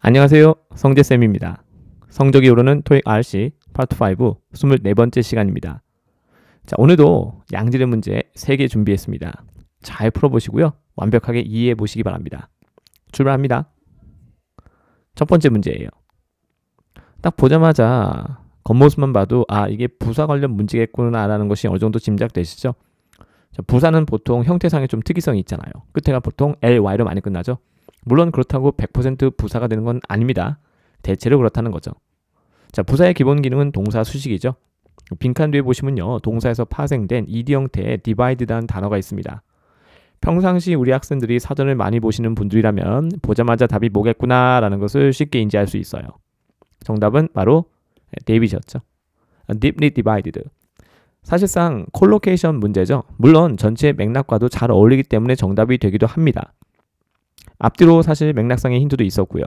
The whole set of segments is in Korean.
안녕하세요. 성재쌤입니다. 성적이 오르는 토익 RC 파트 5 24번째 시간입니다. 자, 오늘도 양질의 문제 3개 준비했습니다. 잘 풀어보시고요. 완벽하게 이해해 보시기 바랍니다. 출발합니다. 첫 번째 문제예요. 딱 보자마자 겉모습만 봐도 이게 부사 관련 문제겠구나 라는 것이 어느 정도 짐작되시죠? 자, 부사는 보통 형태상에 좀 특이성이 있잖아요. 끝에가 보통 LY로 많이 끝나죠. 물론 그렇다고 100% 부사가 되는 건 아닙니다. 대체로 그렇다는 거죠. 자, 부사의 기본 기능은 동사 수식이죠. 빈칸 뒤에 보시면요, 동사에서 파생된 ed 형태의 divided라는 단어가 있습니다. 평상시 우리 학생들이 사전을 많이 보시는 분들이라면 보자마자 답이 뭐겠구나 라는 것을 쉽게 인지할 수 있어요. 정답은 바로 데이빗이었죠. deeply divided. 사실상 콜로케이션 문제죠. 물론 전체 맥락과도 잘 어울리기 때문에 정답이 되기도 합니다. 앞뒤로 사실 맥락상의 힌트도 있었고요.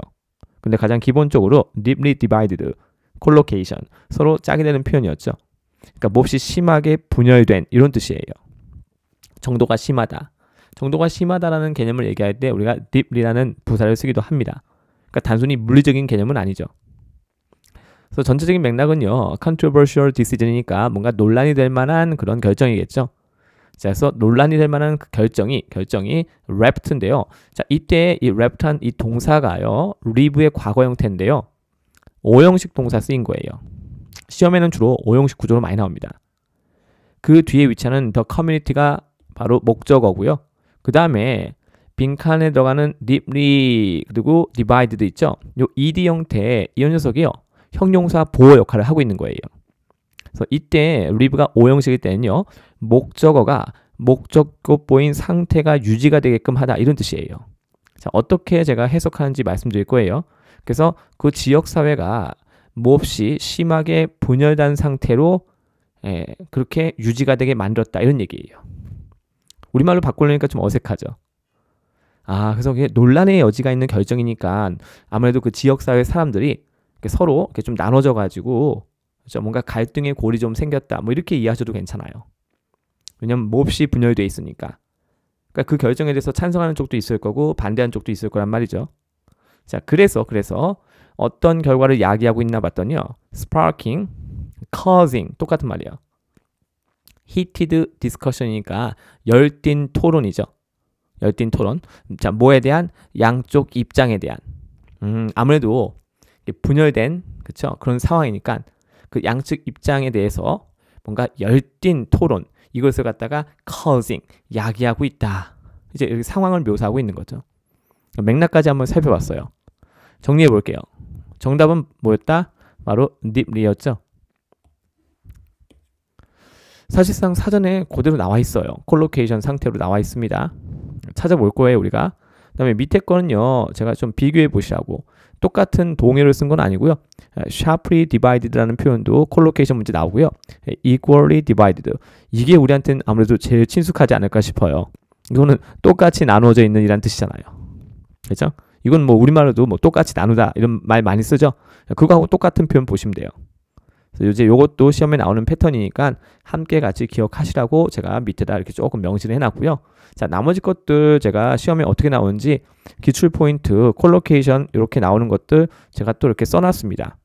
근데 가장 기본적으로 deeply divided, 콜로케이션, 서로 짝이 되는 표현이었죠. 그러니까 몹시 심하게 분열된 이런 뜻이에요. 정도가 심하다. 정도가 심하다라는 개념을 얘기할 때 우리가 deeply라는 부사를 쓰기도 합니다. 그러니까 단순히 물리적인 개념은 아니죠. 그래서 전체적인 맥락은요, controversial decision이니까 뭔가 논란이 될 만한 그런 결정이겠죠. 자, 그래서 논란이 될 만한 그 결정이 rapt인데요. 자, 이때 이 rapt한 이 동사가요, live의 과거 형태인데요. 5형식 동사 쓰인 거예요. 시험에는 주로 5형식 구조로 많이 나옵니다. 그 뒤에 위치하는 the community가 바로 목적어고요. 그 다음에 빈칸에 들어가는 deeply 그리고 divided 있죠. 요 ed 형태의 이 녀석이요, 형용사 보호 역할을 하고 있는 거예요. 그래서 이때 live가 5형식일 때는요, 목적어가 목적어보인 상태가 유지가 되게끔 하다 이런 뜻이에요. 자, 어떻게 제가 해석하는지 말씀드릴 거예요. 그래서 그 지역사회가 몹시 심하게 분열된 상태로 그렇게 유지가 되게 만들었다 이런 얘기예요. 우리말로 바꾸려니까 좀 어색하죠. 그래서 그게 논란의 여지가 있는 결정이니까 아무래도 그 지역사회 사람들이 서로 이렇게 좀 나눠져 가지고 뭔가 갈등의 골이 좀 생겼다 뭐 이렇게 이해하셔도 괜찮아요. 왜냐면 몹시 분열되어 있으니까. 그러니까 그 결정에 대해서 찬성하는 쪽도 있을 거고 반대하는 쪽도 있을 거란 말이죠. 자, 그래서 어떤 결과를 야기하고 있나 봤더니요, sparking, causing 똑같은 말이에요. heated discussion이니까 열띤 토론이죠. 열띤 토론. 자, 뭐에 대한? 양쪽 입장에 대한. 아무래도 분열된 그런 상황이니까 그 양측 입장에 대해서 뭔가 열띤 토론, 이것을 갖다가 causing, 야기하고 있다. 이제 이렇게 상황을 묘사하고 있는 거죠. 맥락까지 한번 살펴봤어요. 정리해 볼게요. 정답은 뭐였다? 바로 deeply였죠. 사실상 사전에 그대로 나와 있어요. 콜로케이션 상태로 나와 있습니다. 찾아볼 거예요, 우리가. 그 다음에 밑에 거는요, 제가 좀 비교해 보시라고. 똑같은 동의어를 쓴 건 아니고요. sharply divided라는 표현도 콜로케이션 문제 나오고요. equally divided. 이게 우리한테는 아무래도 제일 친숙하지 않을까 싶어요. 이거는 똑같이 나누어져 있는 이란 뜻이잖아요. 그렇죠? 이건 뭐 우리말로도 뭐 똑같이 나누다 이런 말 많이 쓰죠. 그거하고 똑같은 표현 보시면 돼요. 그래서 이제 요것도 시험에 나오는 패턴이니까 함께 같이 기억하시라고 제가 밑에다 이렇게 조금 명시를 해놨고요. 자, 나머지 것들 제가 시험에 어떻게 나오는지 기출 포인트, 콜로케이션 이렇게 나오는 것들 제가 또 이렇게 써놨습니다.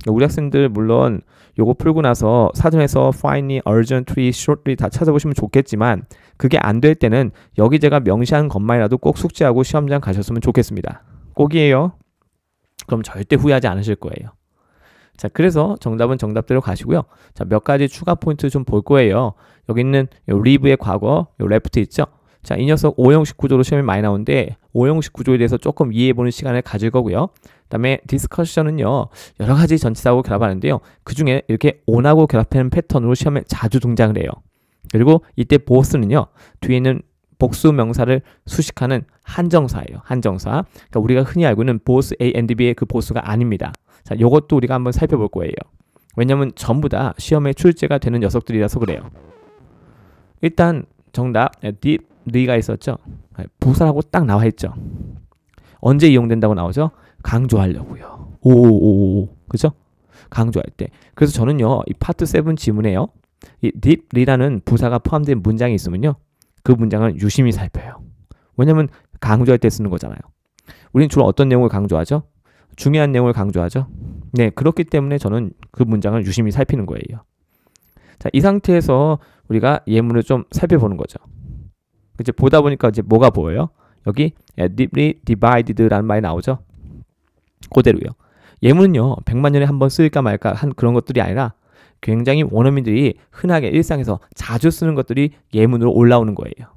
우리 학생들 물론 요거 풀고 나서 사전에서 finally, urgently, shortly 다 찾아보시면 좋겠지만 그게 안 될 때는 여기 제가 명시한 것만이라도 꼭 숙지하고 시험장 가셨으면 좋겠습니다. 꼭이에요. 그럼 절대 후회하지 않으실 거예요. 자, 그래서 정답은 정답대로 가시고요. 자, 몇 가지 추가 포인트 좀 볼 거예요. 여기 있는 요 live의 과거, 요 left 있죠? 자, 이 녀석 5형식 구조로 시험이 많이 나오는데 5형식 구조에 대해서 조금 이해해보는 시간을 가질 거고요. 그 다음에 디스커션은요, 여러 가지 전치사하고 결합하는데요. 그 중에 이렇게 on하고 결합하는 패턴으로 시험에 자주 등장을 해요. 그리고 이때 both는요, 뒤에 있는 복수 명사를 수식하는 한정사예요. 한정사. 그러니까 우리가 흔히 알고 있는 both A and B의 그 both가 아닙니다. 자, 요것도 우리가 한번 살펴볼 거예요. 왜냐면 전부 다 시험에 출제가 되는 녀석들이라서 그래요. 일단 정답, deeply가 있었죠. 부사라고 딱 나와 있죠. 언제 이용된다고 나오죠? 강조하려고요. 그죠? 강조할 때. 그래서 저는요, 이 파트 7 지문에요, 이 deeply라는 부사가 포함된 문장이 있으면요, 그 문장을 유심히 살펴요. 왜냐면 강조할 때 쓰는 거잖아요. 우리는 주로 어떤 내용을 강조하죠? 중요한 내용을 강조하죠. 네, 그렇기 때문에 저는 그 문장을 유심히 살피는 거예요. 자, 이 상태에서 우리가 예문을 좀 살펴보는 거죠. 이제 보다 보니까 이제 뭐가 보여요? 여기 deeply divided라는 말이 나오죠. 그대로요. 예문은요, 100만 년에 한 번 쓸까 말까 한 그런 것들이 아니라 굉장히 원어민들이 흔하게 일상에서 자주 쓰는 것들이 예문으로 올라오는 거예요.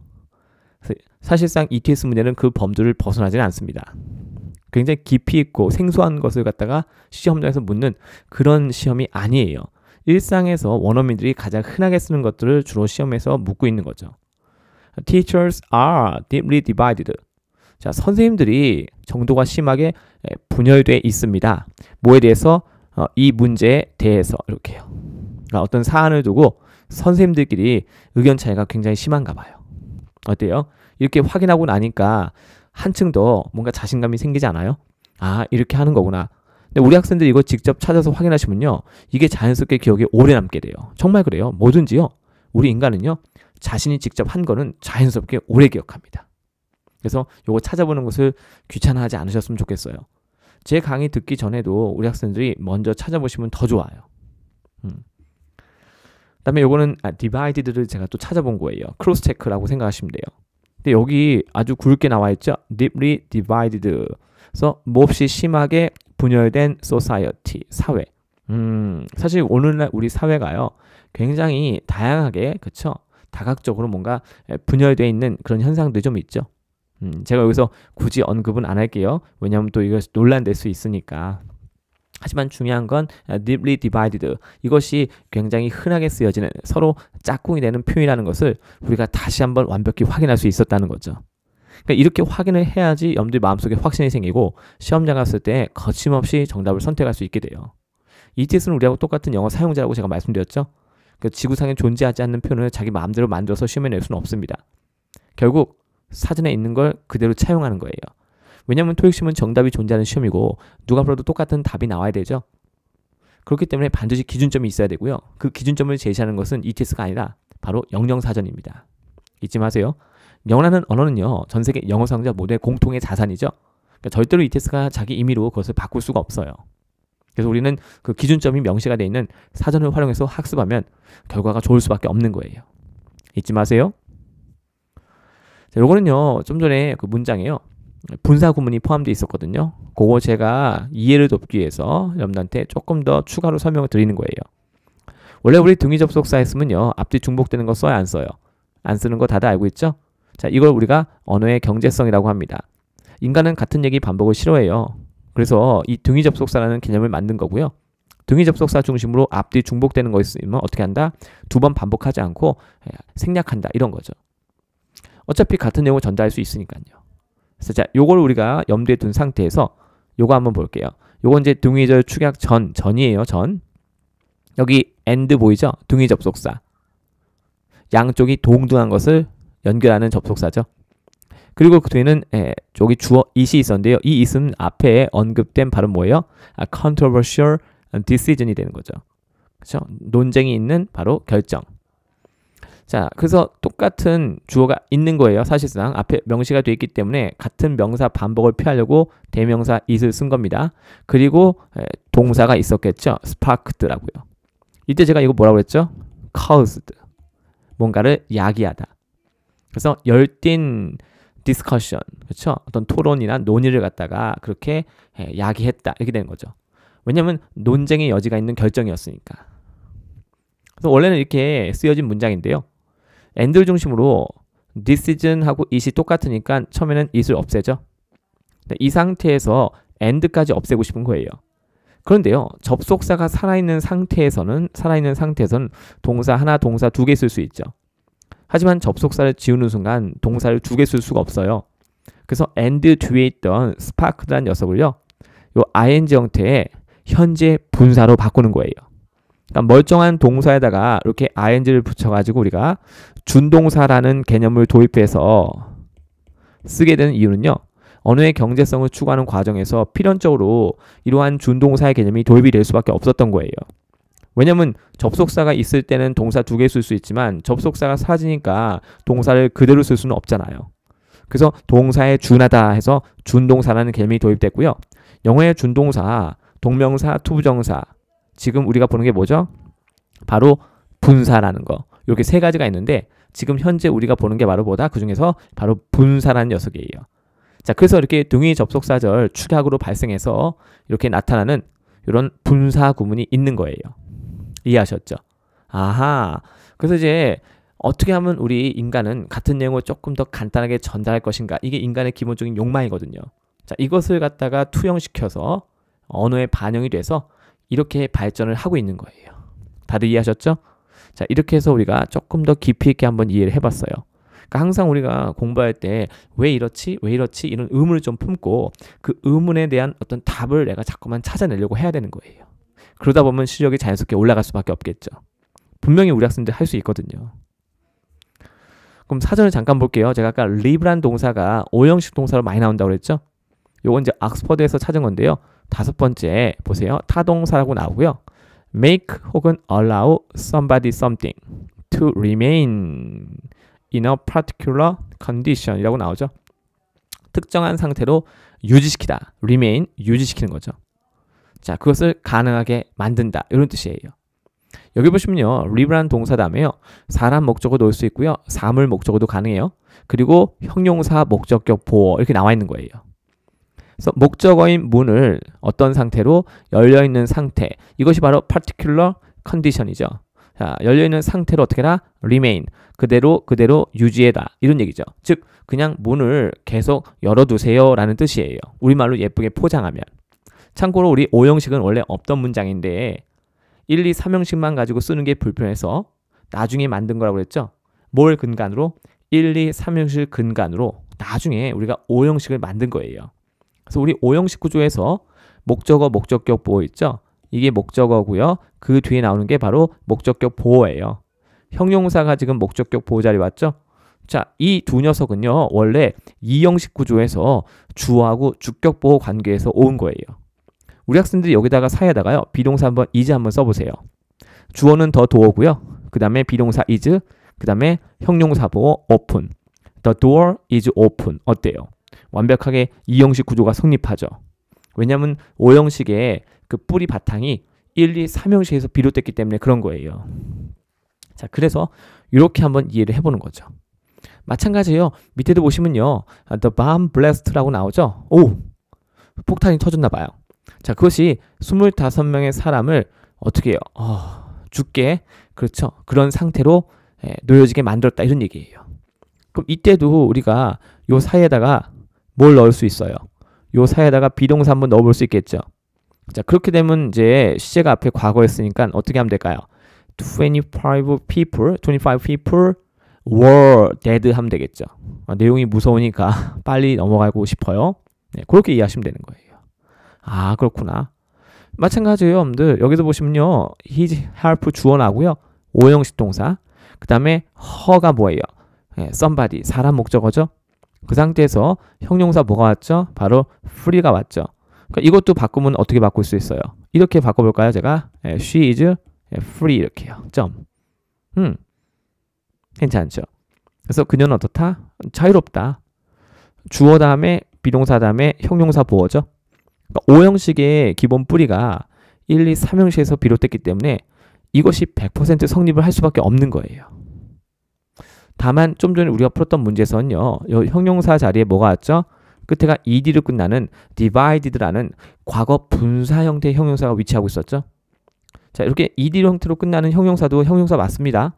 사실상 ETS 문제는 그 범주를 벗어나지는 않습니다. 굉장히 깊이 있고 생소한 것을 갖다가 시험장에서 묻는 그런 시험이 아니에요. 일상에서 원어민들이 가장 흔하게 쓰는 것들을 주로 시험에서 묻고 있는 거죠. Teachers are deeply divided. 자, 선생님들이 정도가 심하게 분열되어 있습니다. 뭐에 대해서? 이 문제에 대해서 이렇게요. 그러니까 어떤 사안을 두고 선생님들끼리 의견 차이가 굉장히 심한가 봐요. 어때요? 이렇게 확인하고 나니까 한층 더 뭔가 자신감이 생기지 않아요? 아, 이렇게 하는 거구나. 근데 우리 학생들이 이거 직접 찾아서 확인하시면요, 이게 자연스럽게 기억에 오래 남게 돼요. 정말 그래요. 뭐든지요. 우리 인간은요, 자신이 직접 한 거는 자연스럽게 오래 기억합니다. 그래서 요거 찾아보는 것을 귀찮아하지 않으셨으면 좋겠어요. 제 강의 듣기 전에도 우리 학생들이 먼저 찾아보시면 더 좋아요. 그다음에 요거는 divided를 제가 또 찾아본 거예요. 크로스 체크라고 생각하시면 돼요. 근데 여기 아주 굵게 나와 있죠. deeply divided. 그래서 몹시 심하게 분열된 society, 사회. 사실 오늘날 우리 사회가요, 굉장히 다양하게, 그쵸? 다각적으로 뭔가 분열되어 있는 그런 현상들이 좀 있죠. 제가 여기서 굳이 언급은 안 할게요. 왜냐하면 또 이것이 논란될 수 있으니까. 하지만 중요한 건 deeply divided. 이것이 굉장히 흔하게 쓰여지는 서로 짝꿍이 되는 표현이라는 것을 우리가 다시 한번 완벽히 확인할 수 있었다는 거죠. 그러니까 이렇게 확인을 해야지 여러분들 마음속에 확신이 생기고 시험장 갔을 때 거침없이 정답을 선택할 수 있게 돼요. ETS는 우리하고 똑같은 영어 사용자라고 제가 말씀드렸죠. 그러니까 지구상에 존재하지 않는 표현을 자기 마음대로 만들어서 시험에 낼 수는 없습니다. 결국 사전에 있는 걸 그대로 차용하는 거예요. 왜냐하면 토익 시험은 정답이 존재하는 시험이고 누가 풀어도 똑같은 답이 나와야 되죠. 그렇기 때문에 반드시 기준점이 있어야 되고요. 그 기준점을 제시하는 것은 ETS가 아니라 바로 영영사전입니다. 잊지 마세요. 영어라는 언어는요, 전 세계 영어 사용자 모두의 공통의 자산이죠. 그러니까 절대로 ETS가 자기 임의로 그것을 바꿀 수가 없어요. 그래서 우리는 그 기준점이 명시가 되어 있는 사전을 활용해서 학습하면 결과가 좋을 수밖에 없는 거예요. 잊지 마세요. 자, 요거는요, 좀 전에 그 문장에요, 분사 구문이 포함되어 있었거든요. 그거 제가 이해를 돕기 위해서 여러분한테 조금 더 추가로 설명을 드리는 거예요. 원래 우리 등위 접속사 했으면요, 앞뒤 중복되는 거 써야 안 써요? 안 쓰는 거 다들 알고 있죠? 자, 이걸 우리가 언어의 경제성이라고 합니다. 인간은 같은 얘기 반복을 싫어해요. 그래서 이 등위 접속사라는 개념을 만든 거고요. 등위 접속사 중심으로 앞뒤 중복되는 거 있으면 어떻게 한다? 2번 반복하지 않고 생략한다, 이런 거죠. 어차피 같은 내용을 전달할 수 있으니까요. 그래서 자, 요걸 우리가 염두에 둔 상태에서 요거 한번 볼게요. 요건 이제 등위절 축약 전이에요. 전. 여기 and 보이죠? 등위 접속사. 양쪽이 동등한 것을 연결하는 접속사죠. 그리고 그 뒤에는 저기 주어 it이 있었는데요. 이 it은 앞에 언급된 발음 뭐예요? controversial decision이 되는 거죠. 그렇죠? 논쟁이 있는 바로 결정. 자, 그래서 똑같은 주어가 있는 거예요. 사실상 앞에 명시가 되어 있기 때문에 같은 명사 반복을 피하려고 대명사 it을 쓴 겁니다. 그리고 동사가 있었겠죠. sparked라고요. 이때 제가 이거 뭐라고 그랬죠? caused. 뭔가를 야기하다. 그래서 열띤 discussion, 그렇죠? 어떤 토론이나 논의를 갖다가 그렇게 야기했다, 이렇게 되는 거죠. 왜냐하면 논쟁의 여지가 있는 결정이었으니까. 그래서 원래는 이렇게 쓰여진 문장인데요. and를 중심으로 decision하고 it이 똑같으니까 처음에는 it을 없애죠. 이 상태에서 and까지 없애고 싶은 거예요. 그런데요, 접속사가 살아있는 상태에서는 동사 하나, 동사 2개 쓸 수 있죠. 하지만 접속사를 지우는 순간 동사를 2개 쓸 수가 없어요. 그래서 and 뒤에 있던 sparked라는 녀석을요, 요 ing 형태의 현재 분사로 바꾸는 거예요. 그러니까 멀쩡한 동사에다가 이렇게 ing를 붙여가지고 우리가 준동사라는 개념을 도입해서 쓰게 되는 이유는요, 언어의 경제성을 추구하는 과정에서 필연적으로 이러한 준동사의 개념이 도입이 될 수밖에 없었던 거예요. 왜냐면 접속사가 있을 때는 동사 2개 쓸 수 있지만 접속사가 사라지니까 동사를 그대로 쓸 수는 없잖아요. 그래서 동사에 준하다 해서 준동사라는 개념이 도입됐고요. 영어의 준동사, 동명사, 투부정사. 지금 우리가 보는 게 뭐죠? 바로 분사라는 거. 이렇게 세 가지가 있는데 지금 현재 우리가 보는 게 바로 뭐다? 그 중에서 바로 분사라는 녀석이에요. 자, 그래서 이렇게 등위 접속사절 축약으로 발생해서 이렇게 나타나는 이런 분사 구문이 있는 거예요. 이해하셨죠? 아하. 그래서 이제 어떻게 하면 우리 인간은 같은 내용을 조금 더 간단하게 전달할 것인가? 이게 인간의 기본적인 욕망이거든요. 자, 이것을 갖다가 투영시켜서 언어에 반영이 돼서 이렇게 발전을 하고 있는 거예요. 다들 이해하셨죠? 자, 이렇게 해서 우리가 조금 더 깊이 있게 한번 이해를 해봤어요. 그러니까 항상 우리가 공부할 때 왜 이렇지? 왜 이렇지? 이런 의문을 좀 품고 그 의문에 대한 어떤 답을 내가 자꾸만 찾아내려고 해야 되는 거예요. 그러다 보면 실력이 자연스럽게 올라갈 수밖에 없겠죠. 분명히 우리 학생들 할 수 있거든요. 그럼 사전을 잠깐 볼게요. 제가 아까 live란 동사가 5형식 동사로 많이 나온다고 그랬죠? 요건 이제 옥스퍼드에서 찾은 건데요. 5번째 보세요. 타동사라고 나오고요. make 혹은 allow somebody something to remain in a particular condition 이라고 나오죠. 특정한 상태로 유지시키다. remain, 유지시키는 거죠. 자, 그것을 가능하게 만든다. 이런 뜻이에요. 여기 보시면요. live란 동사 다음에요. 사람 목적어 넣을 수 있고요. 사물 목적어도 가능해요. 그리고 형용사 목적격 보어 이렇게 나와 있는 거예요. 그래서 목적어인 문을 어떤 상태로 열려있는 상태, 이것이 바로 particular condition이죠. 자, 열려있는 상태로 어떻게 해라? remain, 그대로 유지해라 이런 얘기죠. 즉 그냥 문을 계속 열어두세요 라는 뜻이에요. 우리말로 예쁘게 포장하면. 참고로 우리 5형식은 원래 없던 문장인데 1, 2, 3형식만 가지고 쓰는 게 불편해서 나중에 만든 거라고 그랬죠. 뭘 근간으로? 1, 2, 3형식 근간으로 나중에 우리가 5형식을 만든 거예요. 그래서 우리 5형식 구조에서 목적어, 목적격 보호 있죠? 이게 목적어고요. 그 뒤에 나오는 게 바로 목적격 보호예요. 형용사가 지금 목적격 보호 자리 왔죠? 자, 이 두 녀석은요. 원래 2형식 구조에서 주어하고 주격 보호 관계에서 온 거예요. 우리 학생들이 여기다가 사이에다가요. 비동사 한번 is 한번 써보세요. 주어는 더 도어고요. 그 다음에 비동사 is, 그 다음에 형용사 보호 open. The door is open. 어때요? 완벽하게 2형식 구조가 성립하죠. 왜냐하면 5형식의 그 뿌리 바탕이 1, 2, 3형식에서 비롯됐기 때문에 그런 거예요. 자, 그래서 이렇게 한번 이해를 해보는 거죠. 마찬가지예요. 밑에도 보시면요. The bomb blast라고 나오죠. 오! 폭탄이 터졌나 봐요. 자, 그것이 25명의 사람을 어떻게 해요? 죽게, 그렇죠. 그런 상태로 놓여지게 만들었다 이런 얘기예요. 그럼 이때도 우리가 요 사이에다가 뭘 넣을 수 있어요? 요 사이에다가 비동사 한번 넣어볼 수 있겠죠. 자, 그렇게 되면 이제 시제가 앞에 과거였으니까 어떻게 하면 될까요? 25 people were dead 하면 되겠죠. 내용이 무서우니까 빨리 넘어가고 싶어요. 네, 그렇게 이해하시면 되는 거예요. 아, 그렇구나. 마찬가지예요, 여러분들. 여기서 보시면요. his help 주어 나고요. 5형식 동사. 그 다음에 her가 뭐예요? 네, somebody, 사람 목적어죠. 그 상태에서 형용사 뭐가 왔죠? 바로 free가 왔죠. 그러니까 이것도 바꾸면 어떻게 바꿀 수 있어요? 이렇게 바꿔볼까요? 제가 she is free 이렇게요. 점. 괜찮죠? 그래서 그녀는 어떻다? 자유롭다. 주어 다음에 비동사 다음에 형용사 보어죠. 그러니까 5형식의 기본 뿌리가 1, 2, 3형식에서 비롯됐기 때문에 이것이 100% 성립을 할 수밖에 없는 거예요. 다만 좀 전에 우리가 풀었던 문제에서는요. 형용사 자리에 뭐가 왔죠? 끝에가 ed로 끝나는 divided라는 과거 분사 형태의 형용사가 위치하고 있었죠. 자, 이렇게 ed 형태로 끝나는 형용사도 형용사 맞습니다.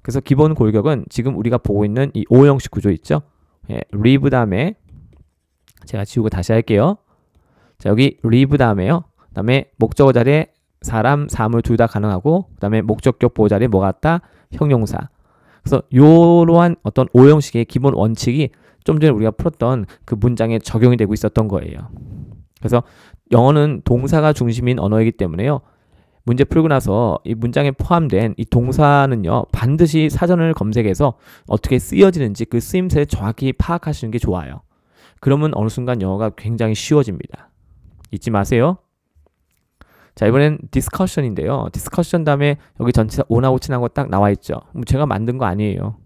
그래서 기본 골격은 지금 우리가 보고 있는 이 5형식 구조 있죠. live 다음에 제가 지우고 다시 할게요. 자, 여기 live 다음에요. 그 다음에 목적어 자리에 사람, 사물 둘 다 가능하고 그 다음에 목적격 보호 자리에 뭐가 왔다? 형용사. 그래서 이러한 어떤 5형식의 기본 원칙이 좀 전에 우리가 풀었던 그 문장에 적용이 되고 있었던 거예요. 그래서 영어는 동사가 중심인 언어이기 때문에요. 문제 풀고 나서 이 문장에 포함된 이 동사는요. 반드시 사전을 검색해서 어떻게 쓰여지는지 그 쓰임새를 정확히 파악하시는 게 좋아요. 그러면 어느 순간 영어가 굉장히 쉬워집니다. 잊지 마세요. 자, 이번엔 디스커션인데요. 디스커션 다음에 여기 전치사 오나 오친한 거 딱 나와 있죠. 제가 만든 거 아니에요.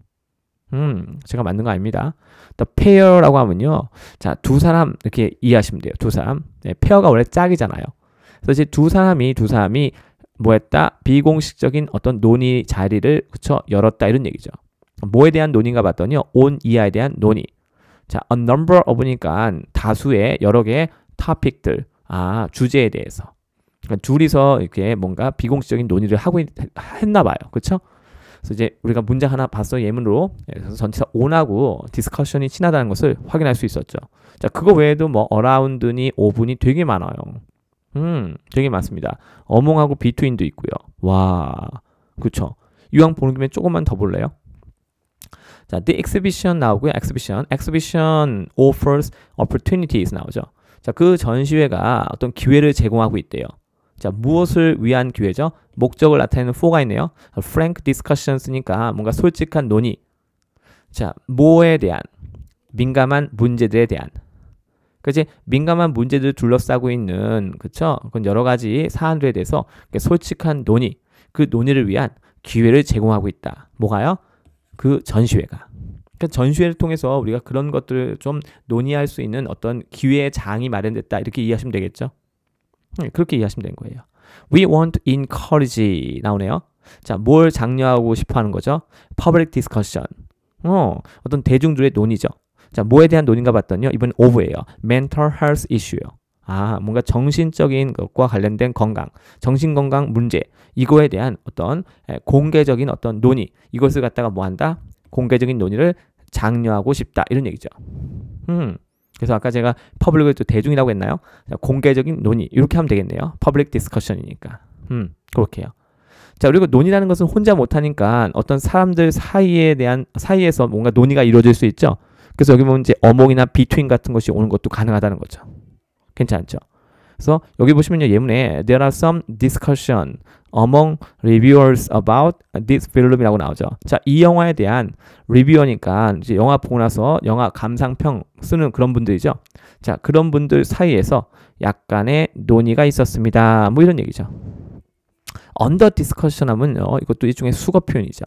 제가 만든 거 아닙니다. The pair라고 하면요. 자, 두 사람 이렇게 이해하시면 돼요. 두 사람. 네, 페어가 원래 짝이잖아요. 그래서 이제 두 사람이 뭐 했다? 비공식적인 어떤 논의 자리를 그쵸? 열었다 이런 얘기죠. 뭐에 대한 논의인가 봤더니요. on 이하에 대한 논의. 자, a number of니까 다수의 여러 개의 토픽들. 주제에 대해서. 그러니까 둘이서 이렇게 뭔가 비공식적인 논의를 하고 했나 봐요. 그렇죠? 그래서 이제 우리가 문장 하나 봤어 예문으로. 그래서 전체가 on하고 디스커션이 친하다는 것을 확인할 수 있었죠. 자, 그거 외에도 뭐 around니 o분이 되게 많아요. 되게 많습니다. among하고 between도 있고요. 와, 그렇죠. 이왕 보는 김에 조금만 더 볼래요? 자, the exhibition 나오고요. exhibition offers opportunities 나오죠. 자, 그 전시회가 어떤 기회를 제공하고 있대요. 자, 무엇을 위한 기회죠? 목적을 나타내는 for가 있네요. frank discussions니까 뭔가 솔직한 논의. 자, 뭐에 대한? 민감한 문제들에 대한. 그치? 민감한 문제들을 둘러싸고 있는, 그쵸? 그건 여러 가지 사안들에 대해서 솔직한 논의, 그 논의를 위한 기회를 제공하고 있다. 뭐가요? 그 전시회가. 그러니까 전시회를 통해서 우리가 그런 것들을 좀 논의할 수 있는 어떤 기회의 장이 마련됐다. 이렇게 이해하시면 되겠죠? 그렇게 이해하시면 되는 거예요. We want to encourage 나오네요. 자, 뭘 장려하고 싶어 하는 거죠? Public discussion. 어떤 대중들의 논의죠. 자, 뭐에 대한 논의인가 봤더니요. 이번 of예요. Mental health issue요. 뭔가 정신적인 것과 관련된 건강, 정신건강 문제, 이거에 대한 어떤 공개적인 어떤 논의, 이것을 갖다가 뭐 한다? 공개적인 논의를 장려하고 싶다. 이런 얘기죠. 그래서 아까 제가 퍼블릭을 또 대중이라고 했나요? 공개적인 논의 이렇게 하면 되겠네요. 퍼블릭 디스커션이니까. 그렇게요. 자, 그리고 논의라는 것은 혼자 못하니까 어떤 사람들 사이에서 뭔가 논의가 이루어질 수 있죠. 그래서 여기 보면 이제 among이나 between 같은 것이 오는 것도 가능하다는 거죠. 괜찮죠? 그래서 여기 보시면요. 예문에 there are some discussion among reviewers about this film이라고 나오죠. 자, 이 영화에 대한 리뷰어니까 이제 영화 보고 나서 영화 감상평 쓰는 그런 분들이죠. 자, 그런 분들 사이에서 약간의 논의가 있었습니다. 뭐 이런 얘기죠. under discussion 하면요. 이것도 일종의 수거 표현이죠.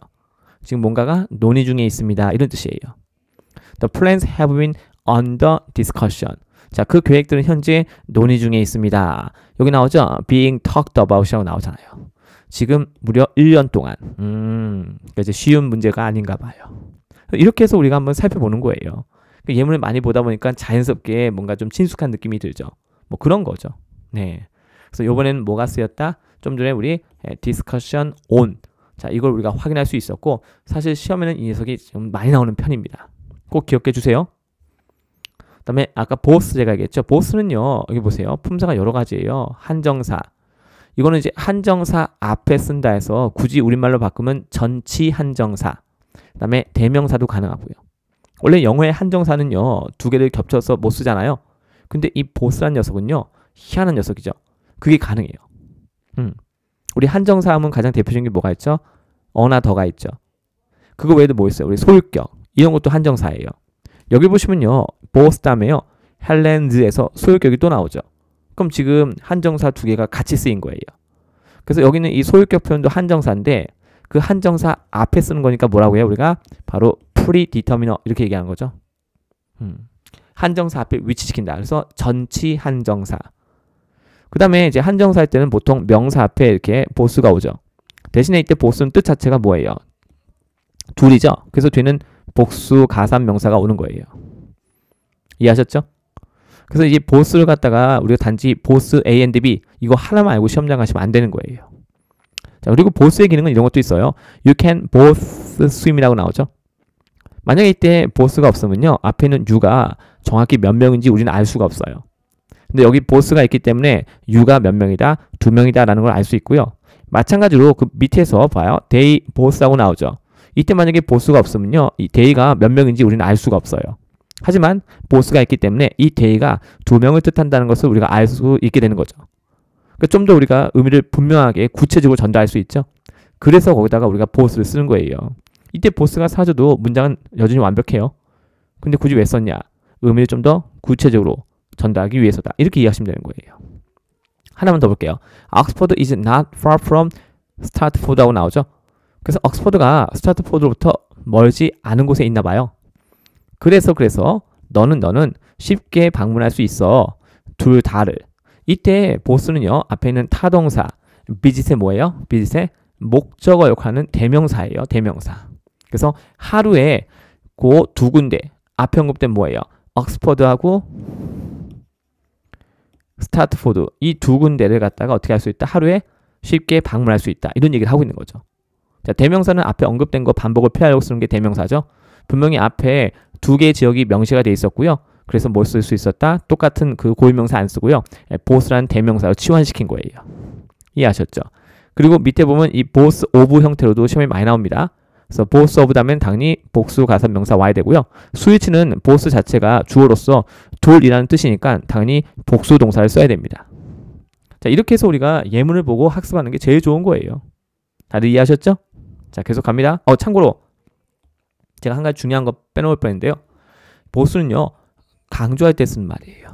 지금 뭔가가 논의 중에 있습니다. 이런 뜻이에요. The plans have been under discussion. 자, 그 계획들은 현재 논의 중에 있습니다. 여기 나오죠? being talked about이라고 나오잖아요. 지금 무려 1년 동안. 그러니까 이제 쉬운 문제가 아닌가 봐요. 이렇게 해서 우리가 한번 살펴보는 거예요. 예문을 많이 보다 보니까 자연스럽게 뭔가 좀 친숙한 느낌이 들죠. 뭐 그런 거죠. 네. 그래서 이번에는 뭐가 쓰였다? 좀 전에 우리 discussion on. 자, 이걸 우리가 확인할 수 있었고, 사실 시험에는 이 녀석이 좀 많이 나오는 편입니다. 꼭 기억해 주세요. 그 다음에 아까 both 제가 얘기했죠. both는요. 여기 보세요. 품사가 여러 가지예요. 한정사. 이거는 이제 한정사 앞에 쓴다 해서 굳이 우리말로 바꾸면 전치 한정사. 그 다음에 대명사도 가능하고요. 원래 영어의 한정사는요. 두 개를 겹쳐서 못 쓰잖아요. 근데 이 both란 녀석은요. 희한한 녀석이죠. 그게 가능해요. 우리 한정사 하면 가장 대표적인 게 뭐가 있죠? 어나 더가 있죠. 그거 외에도 뭐 있어요? 우리 소유격. 이런 것도 한정사예요. 여기 보시면요. both 다음에요. 헬렌즈에서 소유격이 또 나오죠. 그럼 지금 한정사 두 개가 같이 쓰인 거예요. 그래서 여기는 이 소유격 표현도 한정사인데 그 한정사 앞에 쓰는 거니까 뭐라고 해요? 우리가 바로 predeterminer 이렇게 얘기하는 거죠. 한정사 앞에 위치시킨다. 그래서 전치 한정사. 그 다음에 이제 한정사 할 때는 보통 명사 앞에 이렇게 보스가 오죠. 대신에 이때 보스는 뜻 자체가 뭐예요? 둘이죠. 그래서 뒤는 복수 가산 명사가 오는 거예요. 이해하셨죠? 그래서 이제 보스를 갖다가 우리가 단지 보스 A and B 이거 하나만 알고 시험장 가시면 안 되는 거예요. 자, 그리고 보스의 기능은 이런 것도 있어요. You can both swim이라고 나오죠. 만약에 이때 보스가 없으면요. 앞에 있는 you가 정확히 몇 명인지 우리는 알 수가 없어요. 근데 여기 보스가 있기 때문에 you가 몇 명이다, 두 명이다 라는 걸 알 수 있고요. 마찬가지로 그 밑에서 봐요. they both라고 나오죠. 이때 만약에 보스가 없으면요. 이 they가 몇 명인지 우리는 알 수가 없어요. 하지만 보스가 있기 때문에 이 they가 두 명을 뜻한다는 것을 우리가 알 수 있게 되는 거죠. 그러니까 좀 더 우리가 의미를 분명하게 구체적으로 전달할 수 있죠. 그래서 거기다가 우리가 both를 쓰는 거예요. 이때 보스가 사줘도 문장은 여전히 완벽해요. 근데 굳이 왜 썼냐? 의미를 좀 더 구체적으로 전달하기 위해서다. 이렇게 이해하시면 되는 거예요. 하나만 더 볼게요. Oxford is not far from Stratford라고 나오죠. 그래서 옥스퍼드가 스타트포드로부터 멀지 않은 곳에 있나 봐요. 그래서 너는 쉽게 방문할 수 있어. 둘 다를. 이때 보스는요, 앞에 있는 타동사, visit의 뭐예요? visit의 목적어 역할하는 대명사예요. 대명사. 그래서 하루에 그 두 군데, 앞에 언급된 뭐예요? 옥스퍼드하고 스타트포드, 이 두 군데를 갖다가 어떻게 할 수 있다? 하루에 쉽게 방문할 수 있다. 이런 얘기를 하고 있는 거죠. 자, 대명사는 앞에 언급된 거 반복을 피하려고 쓰는 게 대명사죠. 분명히 앞에 두 개의 지역이 명시가 돼 있었고요. 그래서 뭘 쓸 수 있었다? 똑같은 그 고유명사 안 쓰고요. 보스라는 대명사로 치환시킨 거예요. 이해하셨죠? 그리고 밑에 보면 이 보스 오브 형태로도 시험에 많이 나옵니다. 그래서 보스 오브 다면 당연히 복수 가사 명사 와야 되고요. 스위치는 보스 자체가 주어로서 둘이라는 뜻이니까 당연히 복수 동사를 써야 됩니다. 자, 이렇게 해서 우리가 예문을 보고 학습하는 게 제일 좋은 거예요. 다들 이해하셨죠? 자, 계속 갑니다. 참고로 제가 한 가지 중요한 거 빼놓을 뻔했는데요. 보수는요, 강조할 때 쓰는 말이에요.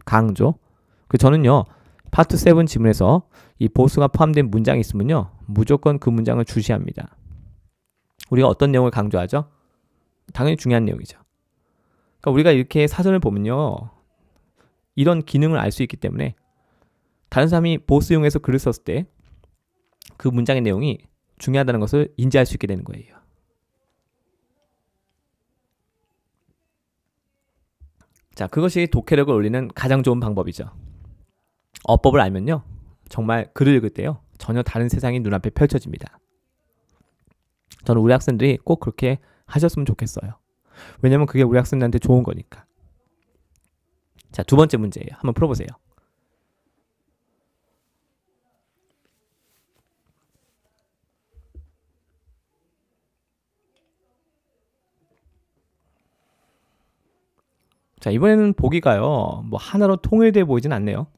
강조. 저는요, 파트 7 지문에서 이 보수가 포함된 문장이 있으면요, 무조건 그 문장을 주시합니다. 우리가 어떤 내용을 강조하죠? 당연히 중요한 내용이죠. 그러니까 우리가 이렇게 사전을 보면요, 이런 기능을 알 수 있기 때문에 다른 사람이 보스 이용해서 글을 썼을 때 그 문장의 내용이 중요하다는 것을 인지할 수 있게 되는 거예요. 자, 그것이 독해력을 올리는 가장 좋은 방법이죠. 어법을 알면요, 정말 글을 읽을 때요, 전혀 다른 세상이 눈앞에 펼쳐집니다. 저는 우리 학생들이 꼭 그렇게 하셨으면 좋겠어요. 왜냐면 그게 우리 학생들한테 좋은 거니까. 자, 두 번째 문제예요. 한번 풀어보세요. 자, 이번에는 보기가요, 뭐 하나로 통일돼 보이진 않네요.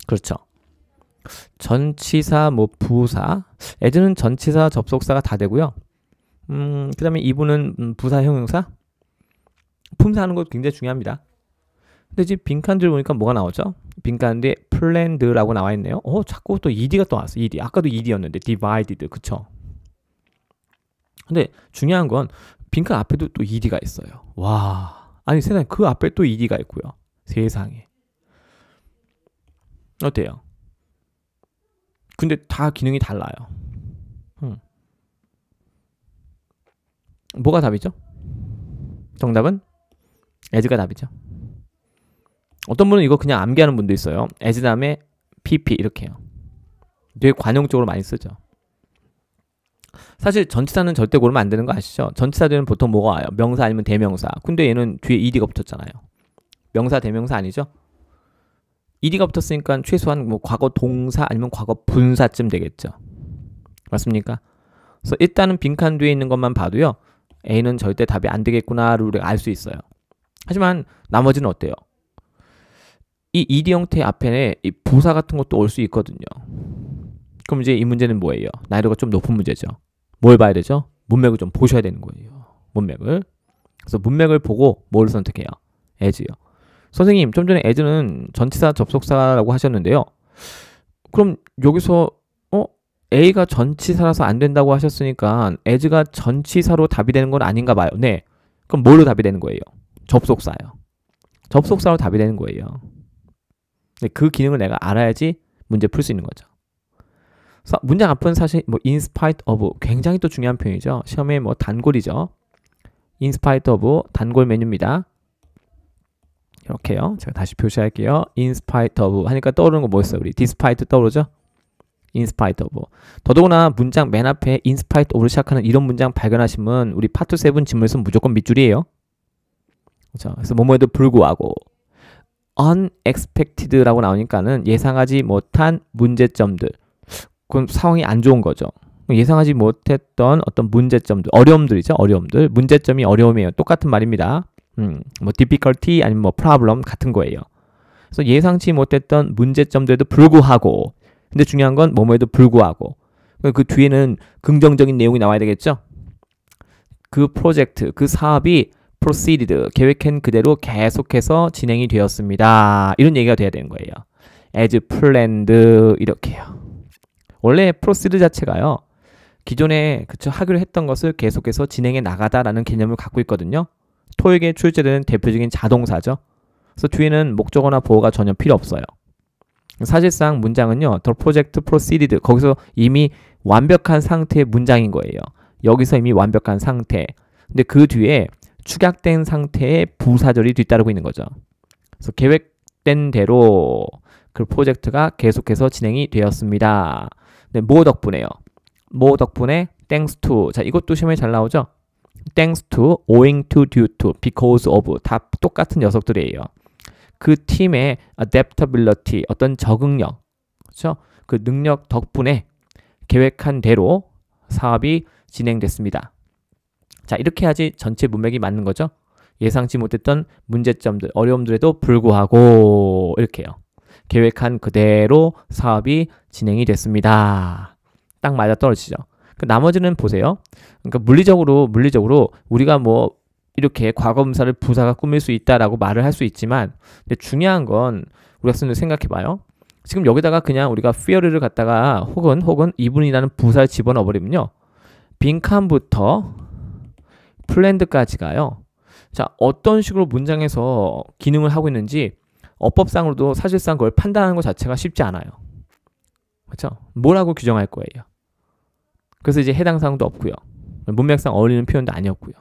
그렇죠. 전치사, 뭐 부사, as는 전치사, 접속사가 다 되고요. 그 다음에 이분은 부사, 형용사, 품사하는 것도 굉장히 중요합니다. 근데 지금 빈칸들 보니까 뭐가 나오죠? 빈칸에 planned라고 나와 있네요. 자꾸 또 ed가 또 나왔어. ed. 아까도 ed였는데 divided, 그쵸? 근데 중요한 건 빈칸 앞에도 또 ed가 있어요. 와, 아니 세상에, 그 앞에 또 ed가 있고요. 세상에. 어때요? 근데 다 기능이 달라요. 뭐가 답이죠? 정답은 as가 답이죠. 어떤 분은 이거 그냥 암기하는 분도 있어요. as 다음에 pp 이렇게요. 되게 관용적으로 많이 쓰죠. 사실 전치사는 절대 고르면 안 되는 거 아시죠? 전치사들은 보통 뭐가 와요? 명사 아니면 대명사. 근데 얘는 뒤에 ed가 붙었잖아요. 명사, 대명사 아니죠? ed가 붙었으니까 최소한 뭐 과거 동사 아니면 과거 분사쯤 되겠죠. 맞습니까? 그래서 일단은 빈칸 뒤에 있는 것만 봐도요, A는 절대 답이 안 되겠구나를 우리가 알 수 있어요. 하지만 나머지는 어때요? 이 ed 형태 앞에 이 부사 같은 것도 올 수 있거든요. 그럼 이제 이 문제는 뭐예요? 난이도가 좀 높은 문제죠. 뭘 봐야 되죠? 문맥을 좀 보셔야 되는 거예요. 문맥을. 그래서 문맥을 보고 뭘 선택해요? as요. 선생님, 좀 전에 as는 전치사 접속사라고 하셨는데요. 그럼 여기서 A가 전치사라서 안 된다고 하셨으니까 as가 전치사로 답이 되는 건 아닌가 봐요. 네. 그럼 뭘로 답이 되는 거예요? 접속사요. 접속사로 답이 되는 거예요. 네, 그 기능을 내가 알아야지 문제 풀 수 있는 거죠. 그래서 문장 앞은 사실 뭐 in spite of 굉장히 또 중요한 표현이죠. 시험에 뭐 단골이죠. in spite of 단골 메뉴입니다. 이렇게요. 제가 다시 표시할게요. in spite of 하니까 떠오르는 거 뭐였어요? 우리 despite 떠오르죠? in spite of. 더더구나 문장 맨 앞에 in spite of로 시작하는 이런 문장 발견하시면 우리 파트 7 지문에서 무조건 밑줄이에요. 그렇죠? 그래서 뭐뭐에도 불구하고 unexpected라고 나오니까는 예상하지 못한 문제점들. 그건 상황이 안 좋은 거죠. 예상하지 못했던 어떤 문제점들, 어려움들이죠. 어려움들. 문제점이 어려움이에요. 똑같은 말입니다. 뭐 difficulty 아니면 뭐 problem 같은 거예요. 그래서 예상치 못했던 문제점들에도 불구하고, 근데 중요한 건 뭐뭐에도 불구하고, 그 뒤에는 긍정적인 내용이 나와야 되겠죠. 그 프로젝트, 그 사업이 proceeded, 계획한 그대로 계속해서 진행이 되었습니다. 이런 얘기가 돼야 되는 거예요. as planned 이렇게요. 원래 proceed 자체가요, 기존에 그쵸 하기로 했던 것을 계속해서 진행해 나가다라는 개념을 갖고 있거든요. 토익에 출제되는 대표적인 자동사죠. 그래서 뒤에는 목적어나 보어가 전혀 필요 없어요. 사실상 문장은요, the project proceeded, 거기서 이미 완벽한 상태의 문장인 거예요. 여기서 이미 완벽한 상태. 근데 그 뒤에 축약된 상태의 부사절이 뒤따르고 있는 거죠. 그래서 계획된 대로 그 프로젝트가 계속해서 진행이 되었습니다. 네, 뭐 덕분에요? 뭐 덕분에? thanks to. 자, 이것도 시험에 잘 나오죠? thanks to, owing to, due to, because of. 다 똑같은 녀석들이에요. 그 팀의 adaptability, 어떤 적응력, 그렇죠? 그 능력 덕분에 계획한 대로 사업이 진행됐습니다. 자, 이렇게 해야지 전체 문맥이 맞는 거죠. 예상치 못했던 문제점들, 어려움들에도 불구하고 이렇게요. 계획한 그대로 사업이 진행이 됐습니다. 딱 맞아떨어지죠. 그 나머지는 보세요. 그러니까 물리적으로 우리가 뭐 이렇게 과거분사를 부사가 꾸밀 수 있다라고 말을 할 수 있지만, 근데 중요한 건 우리 학생들 생각해봐요. 지금 여기다가 그냥 우리가 fear를 갖다가 혹은 이분이라는 부사를 집어넣어 버리면요, 빈칸부터 planned까지가요. 자, 어떤 식으로 문장에서 기능을 하고 있는지 어법상으로도 사실상 그걸 판단하는 것 자체가 쉽지 않아요. 그렇죠? 뭐라고 규정할 거예요. 그래서 이제 해당 사항도 없고요. 문맥상 어울리는 표현도 아니었고요.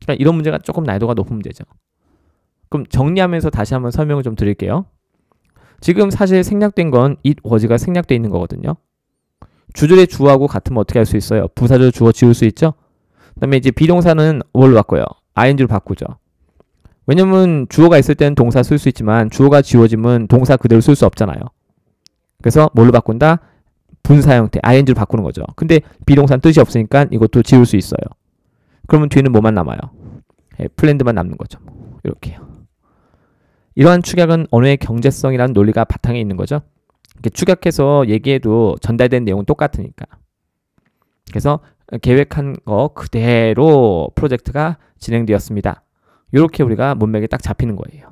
그러니까 이런 문제가 조금 난이도가 높은 문제죠. 그럼 정리하면서 다시 한번 설명을 좀 드릴게요. 지금 사실 생략된 건 it was가 생략되어 있는 거거든요. 주절의 주어하고 같으면 어떻게 할 수 있어요? 부사절 주어 지울 수 있죠? 그 다음에 이제 비동사는 뭘로 바꿔요? ing로 바꾸죠. 왜냐면 주어가 있을 때는 동사 쓸 수 있지만 주어가 지워지면 동사 그대로 쓸 수 없잖아요. 그래서 뭘로 바꾼다? 분사 형태, ing로 바꾸는 거죠. 근데 비동사는 뜻이 없으니까 이것도 지울 수 있어요. 그러면 뒤에는 뭐만 남아요? 플랜드만 남는 거죠. 이렇게요. 이러한 축약은 언어의 경제성이라는 논리가 바탕에 있는 거죠. 이렇게 축약해서 얘기해도 전달된 내용은 똑같으니까. 그래서 계획한 거 그대로 프로젝트가 진행되었습니다. 이렇게 우리가 문맥에 딱 잡히는 거예요.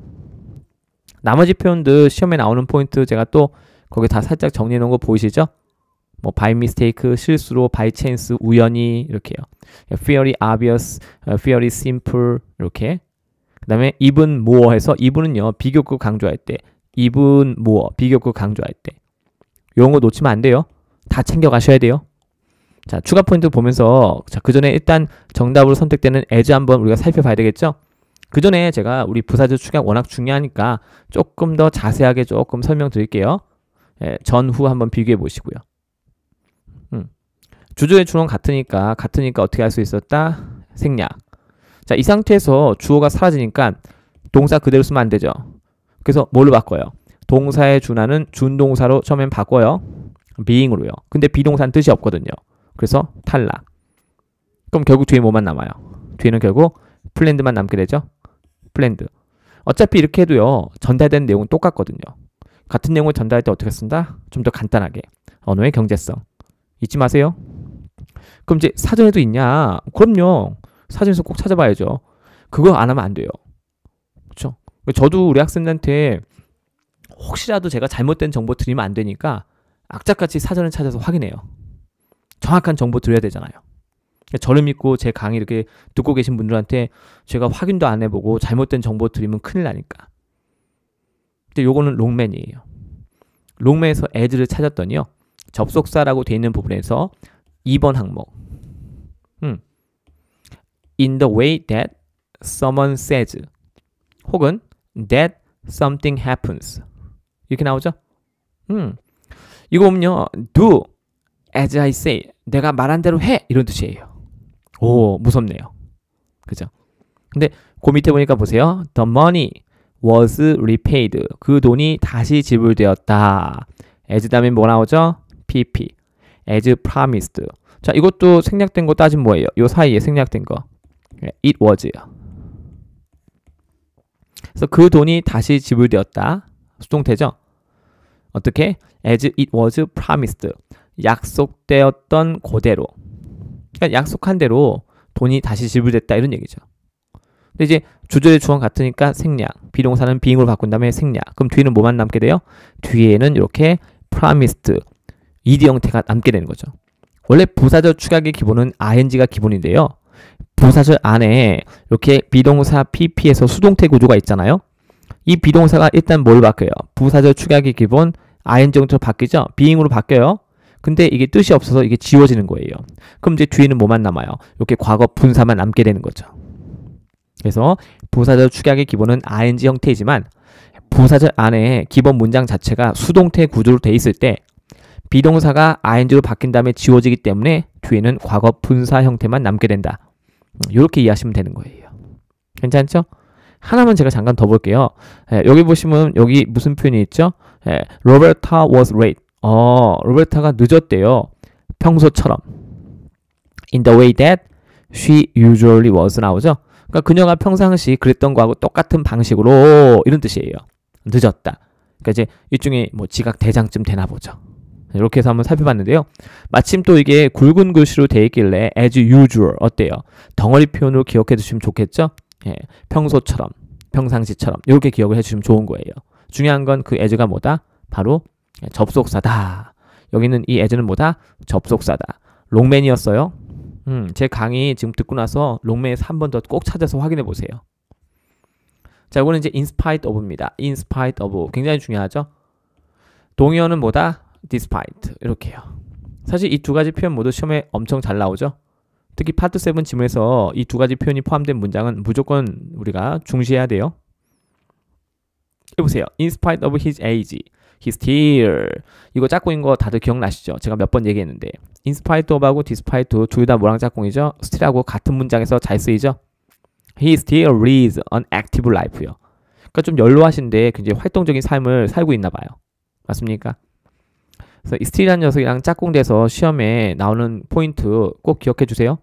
나머지 표현들 시험에 나오는 포인트 제가 또 거기 다 살짝 정리해 놓은 거 보이시죠? 뭐 by mistake, 실수로, by chance, 우연히 이렇게요. fairly obvious, fairly simple 이렇게. 그 다음에 even more 해서 even은요, 비교급 강조할 때, even more, 비교급 강조할 때. 이런 거 놓치면 안 돼요. 다 챙겨 가셔야 돼요. 자, 추가 포인트 보면서, 자, 그 전에 일단 정답으로 선택되는 as 한번 우리가 살펴봐야 되겠죠? 그 전에 제가 우리 부사절 축약 워낙 중요하니까 조금 더 자세하게 조금 설명드릴게요. 전후 한번 비교해 보시고요. 주절의 주어는 같으니까 어떻게 할 수 있었다? 생략. 자, 이 상태에서 주어가 사라지니까 동사 그대로 쓰면 안 되죠. 그래서 뭘로 바꿔요? 동사의 준하는 준동사로 처음엔 바꿔요. being으로요. 근데 비동사는 뜻이 없거든요. 그래서 탈락. 그럼 결국 뒤에 뭐만 남아요? 뒤에는 결국 planned만 남게 되죠. planned. 어차피 이렇게 해도요, 전달된 내용은 똑같거든요. 같은 내용을 전달할 때 어떻게 쓴다? 좀 더 간단하게. 언어의 경제성. 잊지 마세요. 그럼 이제 사전에도 있냐? 그럼요. 사전에서 꼭 찾아봐야죠. 그거 안 하면 안 돼요. 그렇죠? 저도 우리 학생들한테 혹시라도 제가 잘못된 정보 드리면 안 되니까 악착같이 사전을 찾아서 확인해요. 정확한 정보 드려야 되잖아요. 저를 믿고 제 강의 이렇게 듣고 계신 분들한테 제가 확인도 안 해보고 잘못된 정보 드리면 큰일 나니까. 근데 요거는 롱맨이에요. 롱맨에서 as를 찾았더니요, 접속사라고 돼 있는 부분에서 2번 항목. In the way that someone says 혹은 that something happens 이렇게 나오죠? 이거 보면요, do as I say, 내가 말한 대로 해, 이런 뜻이에요. 오, 무섭네요. 그죠? 근데 그 밑에 보니까 보세요. The money was repaid. 그 돈이 다시 지불되었다. as 다음에 뭐 나오죠? pp. as promised. 자, 이것도 생략된 거 따지면 뭐예요? 요 사이에 생략된 거. it was요. 그래서 그 돈이 다시 지불되었다. 수동태죠? 어떻게? as it was promised. 약속되었던 그대로. 그러니까 약속한 대로 돈이 다시 지불됐다, 이런 얘기죠. 근데 이제 주절의 주어는 같으니까 생략. 비동사는 being으로 바꾼 다음에 생략. 그럼 뒤에는 뭐만 남게 돼요? 뒤에는 이렇게 promised. ed 형태가 남게 되는 거죠. 원래 부사절 축약의 기본은 ing가 기본인데요. 부사절 안에 이렇게 비동사 pp에서 수동태 구조가 있잖아요. 이 비동사가 일단 뭘 바뀌어요? 부사절 축약의 기본 ing형태로 바뀌죠? being으로 바뀌어요. 근데 이게 뜻이 없어서 이게 지워지는 거예요. 그럼 이제 뒤에는 뭐만 남아요? 이렇게 과거 분사만 남게 되는 거죠. 그래서 부사절 축약의 기본은 ing 형태이지만 부사절 안에 기본 문장 자체가 수동태 구조로 돼 있을 때 비동사가 ing로 바뀐 다음에 지워지기 때문에 뒤에는 과거 분사 형태만 남게 된다. 이렇게 이해하시면 되는 거예요. 괜찮죠? 하나만 제가 잠깐 더 볼게요. 여기 보시면 여기 무슨 표현이 있죠? Roberta was late. 로베르타가 늦었대요. 평소처럼. In the way that she usually was 나오죠? 그러니까 그녀가 평상시 그랬던 거하고 똑같은 방식으로 이런 뜻이에요. 늦었다. 그러니까 이제 일종의 뭐 지각 대장쯤 되나 보죠. 이렇게 해서 한번 살펴봤는데요. 마침 또 이게 굵은 글씨로 되어 있길래 as usual 어때요? 덩어리 표현으로 기억해 두시면 좋겠죠? 평소처럼, 평상시처럼 이렇게 기억을 해주시면 좋은 거예요. 중요한 건 그 as가 뭐다? 바로 접속사다. 여기는 이 as는 뭐다? 접속사다. 롱맨이었어요. 제 강의 지금 듣고 나서 롱맨에서 한 번 더 꼭 찾아서 확인해 보세요. 자, 이거는 이제 in spite of입니다. in spite of 굉장히 중요하죠. 동의어는 뭐다? despite 이렇게요. 사실 이 두 가지 표현 모두 시험에 엄청 잘 나오죠. 특히 파트 7 지문에서 이 두 가지 표현이 포함된 문장은 무조건 우리가 중시해야 돼요. 해보세요. In spite of his age, he still. 이거 짝꿍인 거 다들 기억나시죠? 제가 몇 번 얘기했는데 in spite of하고 despite 둘 다 뭐랑 짝꿍이죠? still하고 같은 문장에서 잘 쓰이죠? He still leads an active life요. 그러니까 좀 연로하신데 굉장히 활동적인 삶을 살고 있나 봐요. 맞습니까? 그래서 이 still한 녀석이랑 짝꿍돼서 시험에 나오는 포인트 꼭 기억해 주세요.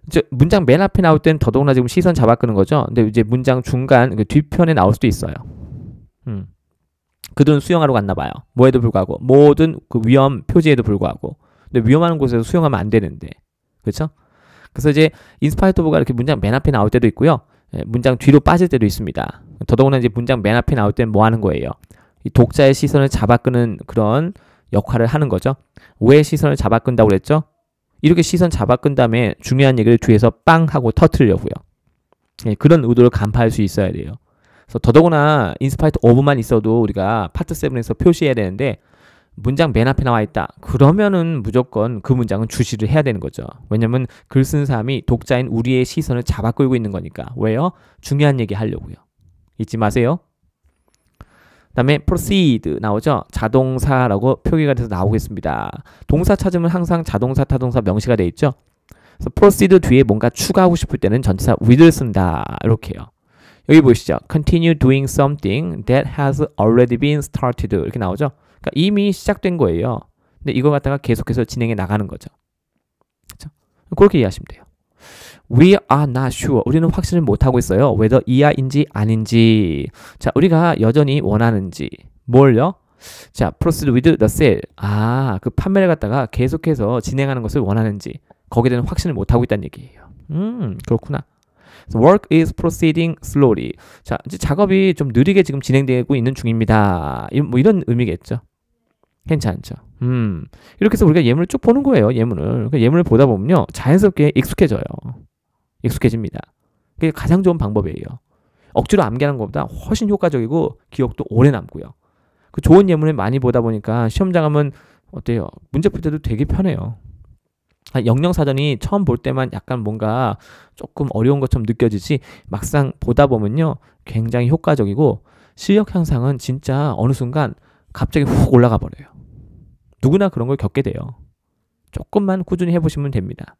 이제 문장 맨 앞에 나올 땐 더더구나 지금 시선 잡아끄는 거죠. 근데 이제 문장 중간 그 뒤편에 나올 수도 있어요. 그들은 수영하러 갔나 봐요. 뭐에도 불구하고 모든 그 위험 표지에도 불구하고. 근데 위험한 곳에서 수영하면 안 되는데, 그렇죠? 그래서 이제 인스파이터브가 이렇게 문장 맨 앞에 나올 때도 있고요. 문장 뒤로 빠질 때도 있습니다. 더더구나 이제 문장 맨 앞에 나올 때는 뭐 하는 거예요? 이 독자의 시선을 잡아끄는 그런 역할을 하는 거죠. 왜 시선을 잡아끈다고 그랬죠? 이렇게 시선 잡아끈 다음에 중요한 얘기를 뒤에서 빵 하고 터트리려고요. 그런 의도를 간파할 수 있어야 돼요. 그래서 더더구나 인스파이트 오브만 있어도 우리가 파트 7에서 표시해야 되는데 문장 맨 앞에 나와 있다. 그러면은 무조건 그 문장은 주시를 해야 되는 거죠. 왜냐면 글 쓴 사람이 독자인 우리의 시선을 잡아끌고 있는 거니까. 왜요? 중요한 얘기 하려고요. 잊지 마세요. 그 다음에 proceed 나오죠? 자동사라고 표기가 돼서 나오겠습니다. 동사 찾으면 항상 자동사, 타동사 명시가 돼 있죠? 그래서 proceed 뒤에 뭔가 추가하고 싶을 때는 전치사 with를 쓴다. 이렇게요. 여기 보시죠. continue doing something that has already been started. 이렇게 나오죠? 그러니까 이미 시작된 거예요. 근데 이걸 갖다가 계속해서 진행해 나가는 거죠. 그렇죠? 그렇게 이해하시면 돼요. We are not sure. 우리는 확신을 못하고 있어요. whether 이하인지 아닌지. 자, 우리가 여전히 원하는지. 뭘요? 자, proceed with the sale. 그 판매를 갖다가 계속해서 진행하는 것을 원하는지. 거기에 대한 확신을 못하고 있다는 얘기예요. 그렇구나. So work is proceeding slowly. 자, 이제 작업이 좀 느리게 지금 진행되고 있는 중입니다. 뭐 이런 의미겠죠. 괜찮죠. 이렇게 해서 우리가 예문을 쭉 보는 거예요. 예문을. 그러니까 예문을 보다 보면요. 자연스럽게 익숙해져요. 익숙해집니다. 그게 가장 좋은 방법이에요. 억지로 암기하는 것보다 훨씬 효과적이고 기억도 오래 남고요. 그 좋은 예문을 많이 보다 보니까 시험장 가면 어때요? 문제 풀 때도 되게 편해요. 영영사전이 처음 볼 때만 약간 뭔가 조금 어려운 것처럼 느껴지지 막상 보다 보면요. 굉장히 효과적이고 실력 향상은 진짜 어느 순간 갑자기 훅 올라가 버려요. 누구나 그런 걸 겪게 돼요. 조금만 꾸준히 해보시면 됩니다.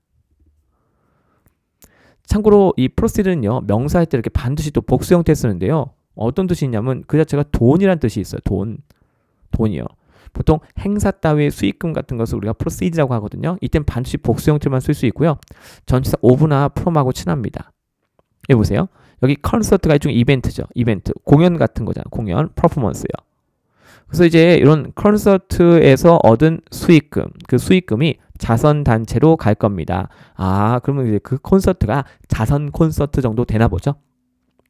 참고로 이 proceed는요. 명사할 때 이렇게 반드시 또 복수 형태 쓰는데요. 어떤 뜻이 있냐면 그 자체가 돈이란 뜻이 있어요. 돈이요. 보통 행사 따위의 수익금 같은 것을 우리가 proceed라고 하거든요. 이땐 반드시 복수 형태만 쓸 수 있고요. 전치사 of나 from하고 친합니다. 여기 보세요. 여기 콘서트가 일종의 이벤트죠. 이벤트. 공연 같은 거잖아요. 공연, 퍼포먼스요. 그래서 이제 이런 콘서트에서 얻은 수익금, 그 수익금이 자선단체로 갈 겁니다. 그러면 이제 그 콘서트가 자선 콘서트 정도 되나 보죠?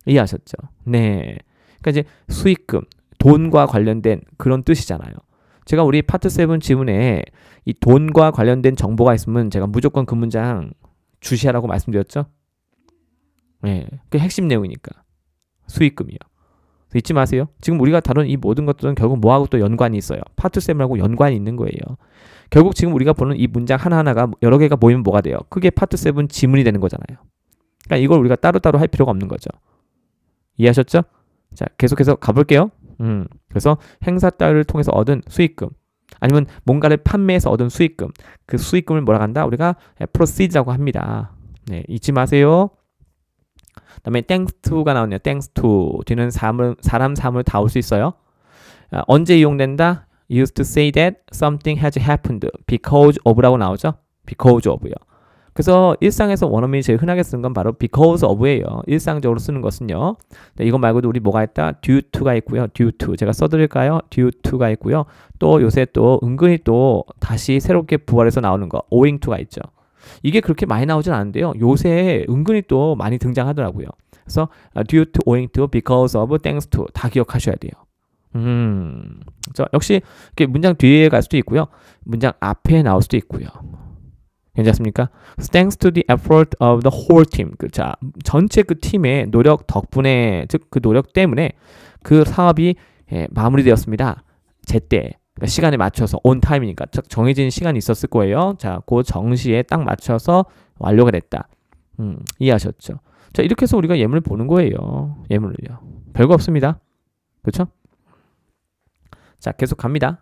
이해하셨죠? 네. 그러니까 이제 수익금, 돈과 관련된 그런 뜻이잖아요. 제가 우리 파트 7 지문에 이 돈과 관련된 정보가 있으면 제가 무조건 그 문장 주시하라고 말씀드렸죠. 네, 그 핵심 내용이니까. 수익금이요. 잊지 마세요. 지금 우리가 다룬 이 모든 것들은 결국 뭐하고 또 연관이 있어요. 파트 7하고 연관이 있는 거예요. 결국 지금 우리가 보는 이 문장 하나하나가 여러 개가 모이면 뭐가 돼요? 그게 파트 7 지문이 되는 거잖아요. 그러니까 이걸 우리가 따로따로 할 필요가 없는 거죠. 이해하셨죠? 자, 계속해서 가볼게요. 그래서 행사 따위를 통해서 얻은 수익금, 아니면 뭔가를 판매해서 얻은 수익금, 그 수익금을 뭐라 한다? 우리가 proceeds라고 합니다. 네, 잊지 마세요. 그다음에 thanks to가 나오네요. thanks to 뒤는 사람 사물 다 올 수 있어요. 언제 이용된다? used to say that something has happened because of라고 나오죠. because of요. 그래서 일상에서 원어민이 제일 흔하게 쓰는 건 바로 because of예요. 일상적으로 쓰는 것은요. 네, 이거 말고도 우리 뭐가 있다? due to가 있고요. due to 제가 써드릴까요? due to가 있고요. 또 요새 또 은근히 또 다시 새롭게 부활해서 나오는 거 owing to가 있죠. 이게 그렇게 많이 나오진 않은데요. 요새 은근히 또 많이 등장하더라고요. 그래서 due to, owing to, because of, thanks to 다 기억하셔야 돼요. 자, 역시 이렇게 문장 뒤에 갈 수도 있고요. 문장 앞에 나올 수도 있고요. 괜찮습니까? Thanks to the effort of the whole team. 자, 전체 그 팀의 노력 덕분에, 즉 그 노력 때문에 그 사업이 마무리되었습니다. 제때. 그러니까 시간에 맞춰서 on time이니까 즉 정해진 시간이 있었을 거예요. 자, 그 정시에 딱 맞춰서 완료가 됐다. 이해하셨죠? 자, 이렇게 해서 우리가 예문을 보는 거예요. 예문을요. 별거 없습니다. 그렇죠? 자, 계속 갑니다.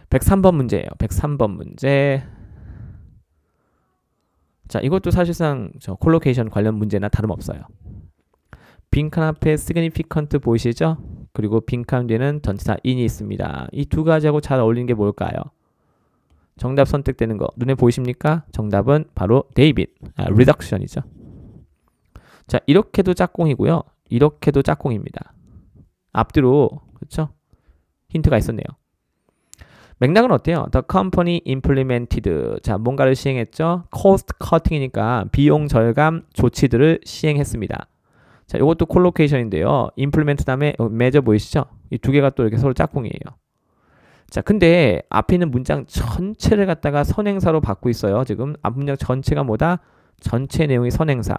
103번 문제예요. 103번 문제. 자, 이것도 사실상 저 콜로케이션 관련 문제나 다름없어요. 빈칸 앞에 significant 보이시죠? 그리고 빈칸 뒤에는 전치사 in이 있습니다. 이 두 가지하고 잘 어울리는 게 뭘까요? 정답 선택되는 거 눈에 보이십니까? 정답은 바로 David, reduction이죠. 자, 이렇게도 짝꿍이고요. 이렇게도 짝꿍입니다. 앞뒤로, 그렇죠? 힌트가 있었네요. 맥락은 어때요? The company implemented. 자, 뭔가를 시행했죠. cost cutting이니까 비용 절감 조치들을 시행했습니다. 자, 이것도 콜로케이션인데요. implement 다음에 measure 보이시죠? 이 두 개가 또 이렇게 서로 짝꿍이에요. 자, 근데 앞에 있는 문장 전체를 갖다가 선행사로 받고 있어요. 지금 앞문장 전체가 뭐다? 전체 내용이 선행사.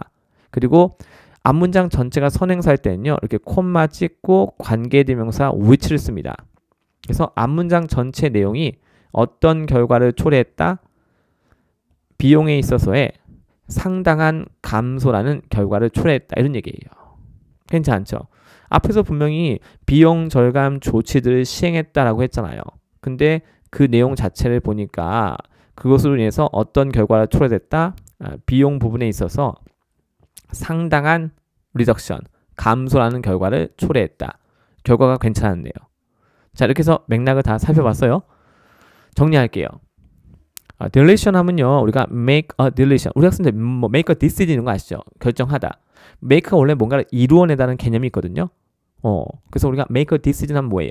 그리고 앞문장 전체가 선행사일 때는요. 이렇게 콤마 찍고 관계대명사 which를 씁니다. 그래서 앞문장 전체 내용이 어떤 결과를 초래했다? 비용에 있어서의 상당한 감소라는 결과를 초래했다. 이런 얘기예요. 괜찮죠? 앞에서 분명히 비용 절감 조치들을 시행했다라고 했잖아요. 근데 그 내용 자체를 보니까 그것으로 인해서 어떤 결과를 초래됐다? 비용 부분에 있어서 상당한 리덕션, 감소라는 결과를 초래했다. 결과가 괜찮았네요. 자, 이렇게 해서 맥락을 다 살펴봤어요. 정리할게요. deletion 하면요, 우리가 make a deletion. 우리가 쓰는데 뭐 make a decision 이런 거 아시죠? 결정하다. make가 원래 뭔가를 이루어내다는 개념이 있거든요. 그래서 우리가 make a decision 하면 뭐예요?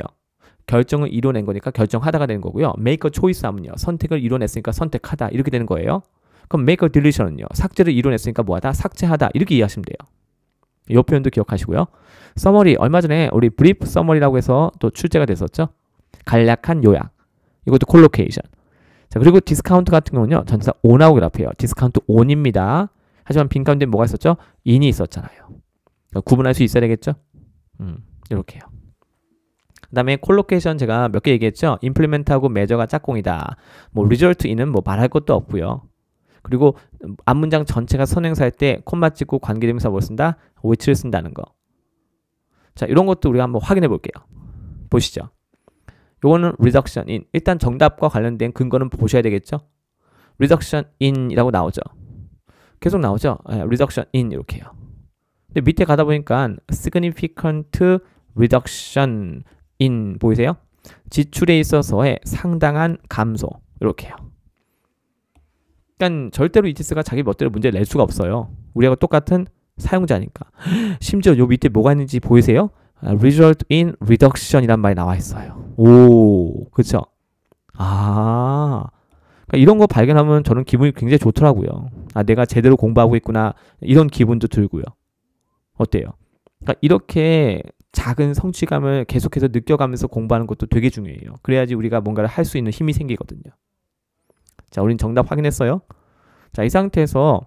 결정을 이루어낸 거니까 결정하다가 되는 거고요. make a choice 하면요, 선택을 이루어냈으니까 선택하다 이렇게 되는 거예요. 그럼 make a deletion은요, 삭제를 이루어냈으니까 뭐하다? 삭제하다 이렇게 이해하시면 돼요. 이 표현도 기억하시고요. 서머리, 얼마 전에 우리 brief summary라고 해서 또 출제가 됐었죠. 간략한 요약. 이것도 콜로케이션. 자, 그리고 디스카운트 같은 경우는요, 전치사 on하고 결합해요. 디스카운트 on입니다. 하지만 빈 가운데 뭐가 있었죠? in이 있었잖아요. 구분할 수 있어야 되겠죠? 이렇게요. 그 다음에 콜로케이션 제가 몇 개 얘기했죠? implement하고 measure가 짝꿍이다. 뭐 result in은 뭐 말할 것도 없고요. 그리고 앞문장 전체가 선행사일 때 콤마 찍고 관계대명사 뭘 쓴다? which를 쓴다는 거. 자, 이런 것도 우리가 한번 확인해 볼게요. 보시죠. 요거는 reduction in. 일단 정답과 관련된 근거는 보셔야 되겠죠? reduction in이라고 나오죠. 계속 나오죠? reduction in 이렇게요. 근데 밑에 가다 보니까 significant reduction in 보이세요? 지출에 있어서의 상당한 감소 이렇게요. 그러니까 절대로 이티스가 자기 멋대로 문제를 낼 수가 없어요. 우리하고 똑같은 사용자니까. 심지어 요 밑에 뭐가 있는지 보이세요? result in reduction 이란 말이 나와 있어요. 오, 그쵸? 그러니까 이런 거 발견하면 저는 기분이 굉장히 좋더라고요. 내가 제대로 공부하고 있구나 이런 기분도 들고요. 어때요? 그러니까 이렇게 작은 성취감을 계속해서 느껴가면서 공부하는 것도 되게 중요해요. 그래야지 우리가 뭔가를 할 수 있는 힘이 생기거든요. 자, 우린 정답 확인했어요. 자, 이 상태에서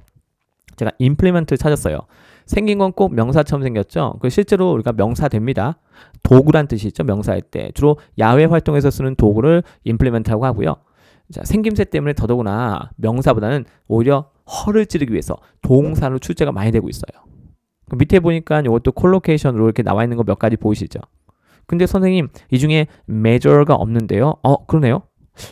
제가 implement를 찾았어요. 생긴 건 꼭 명사처럼 생겼죠. 그 실제로 우리가 명사 됩니다. 도구란 뜻이 있죠. 명사할 때 주로 야외 활동에서 쓰는 도구를 implement라고 하고요. 자, 생김새 때문에 더더구나 명사보다는 오히려 허를 찌르기 위해서 동사로 출제가 많이 되고 있어요. 밑에 보니까 이것도 콜로케이션으로 이렇게 나와 있는 거 몇 가지 보이시죠? 근데 선생님 이 중에 measure가 없는데요. 그러네요.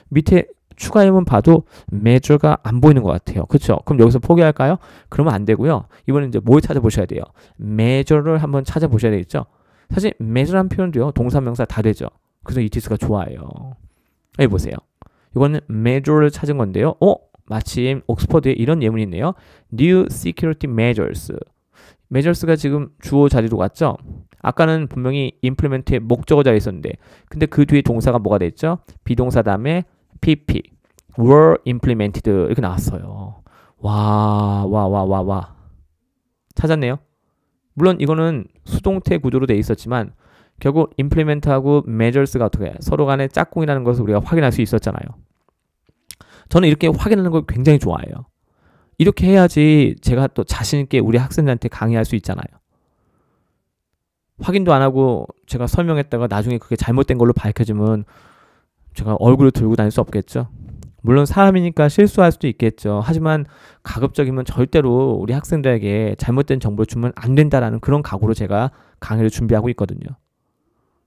밑에 추가 예문 봐도 measure가 안 보이는 것 같아요. 그렇죠? 그럼 여기서 포기할까요? 그러면 안 되고요. 이번엔 이제 뭘 찾아보셔야 돼요? measure를 한번 찾아보셔야 되겠죠? 사실 measure란 표현도요. 동사, 명사 다 되죠. 그래서 이티스가 좋아요. 여기 보세요. 이거는 measure를 찾은 건데요. 마침 옥스퍼드에 이런 예문이 있네요. New security measures. measures가 지금 주어 자리로 갔죠? 아까는 분명히 implement의 목적어 자리에 있었는데 근데 그 뒤에 동사가 뭐가 됐죠? 비동사 다음에 PP were implemented 이렇게 나왔어요. 와. 찾았네요. 물론 이거는 수동태 구조로 돼 있었지만 결국 implement하고 measures가 어떻게 서로 간에 짝꿍이라는 것을 우리가 확인할 수 있었잖아요. 저는 이렇게 확인하는 걸 굉장히 좋아해요. 이렇게 해야지 제가 또 자신 있게 우리 학생들한테 강의할 수 있잖아요. 확인도 안 하고 제가 설명했다가 나중에 그게 잘못된 걸로 밝혀지면 제가 얼굴을 들고 다닐 수 없겠죠. 물론 사람이니까 실수할 수도 있겠죠. 하지만 가급적이면 절대로 우리 학생들에게 잘못된 정보를 주면 안 된다라는 그런 각오로 제가 강의를 준비하고 있거든요.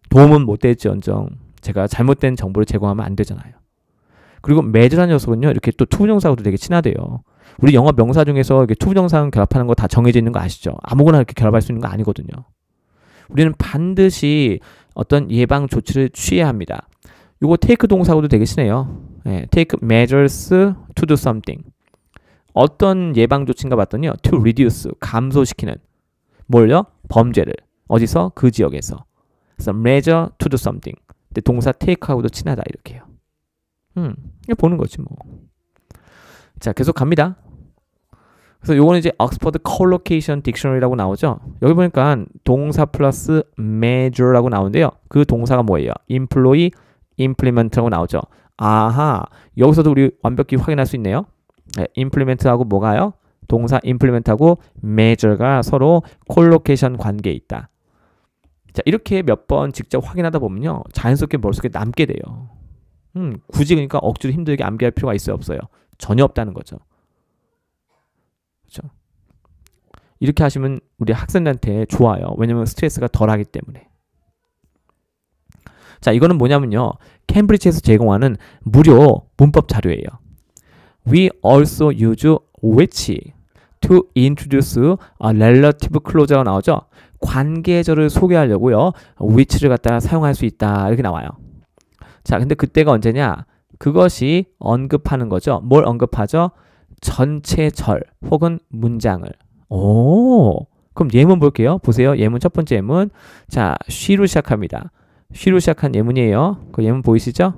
도움은 못 될지언정 제가 잘못된 정보를 제공하면 안 되잖아요. 그리고 measure라는 녀석은요. 이렇게 또 투부정사하고도 되게 친하대요. 우리 영어 명사 중에서 이렇게 투부정사 결합하는 거 다 정해져 있는 거 아시죠? 아무거나 이렇게 결합할 수 있는 거 아니거든요. 우리는 반드시 어떤 예방 조치를 취해야 합니다. 이거 take 동사하고도 되게 친해요. take measures to do something. 어떤 예방 조치인가 봤더니요. to reduce, 감소시키는. 뭘요? 범죄를. 어디서? 그 지역에서. 그래서 measure to do something. 근데 동사 take하고도 친하다 이렇게요. 이거 보는 거지 뭐. 자, 계속 갑니다. 그래서 요거는 이제 옥스퍼드 컬로케이션 딕셔너리라고 나오죠. 여기 보니까 동사 플러스 measure라고 나오는데요. 그 동사가 뭐예요? employ, implement라고 나오죠. 아하, 여기서도 우리 완벽히 확인할 수 있네요. implement하고 뭐가요? 동사 implement하고 measure가 서로 콜로케이션 관계에 있다. 자, 이렇게 몇 번 직접 확인하다 보면요. 자연스럽게 머릿속에 남게 돼요. 굳이 그러니까 억지로 힘들게 암기할 필요가 있어요, 없어요? 전혀 없다는 거죠. 그렇죠? 이렇게 하시면 우리 학생들한테 좋아요. 왜냐면 스트레스가 덜하기 때문에. 자, 이거는 뭐냐면요. 캠브리지에서 제공하는 무료 문법 자료예요. We also use which to introduce a relative clause라고 나오죠. 관계절을 소개하려고요. which를 갖다가 사용할 수 있다. 이렇게 나와요. 자, 근데 그때가 언제냐? 그것이 언급하는 거죠. 뭘 언급하죠? 전체 절 혹은 문장을. 그럼 예문 볼게요. 보세요. 예문 첫 번째 예문. 자, she로 시작합니다. she로 시작한 예문이에요. 그 예문 보이시죠?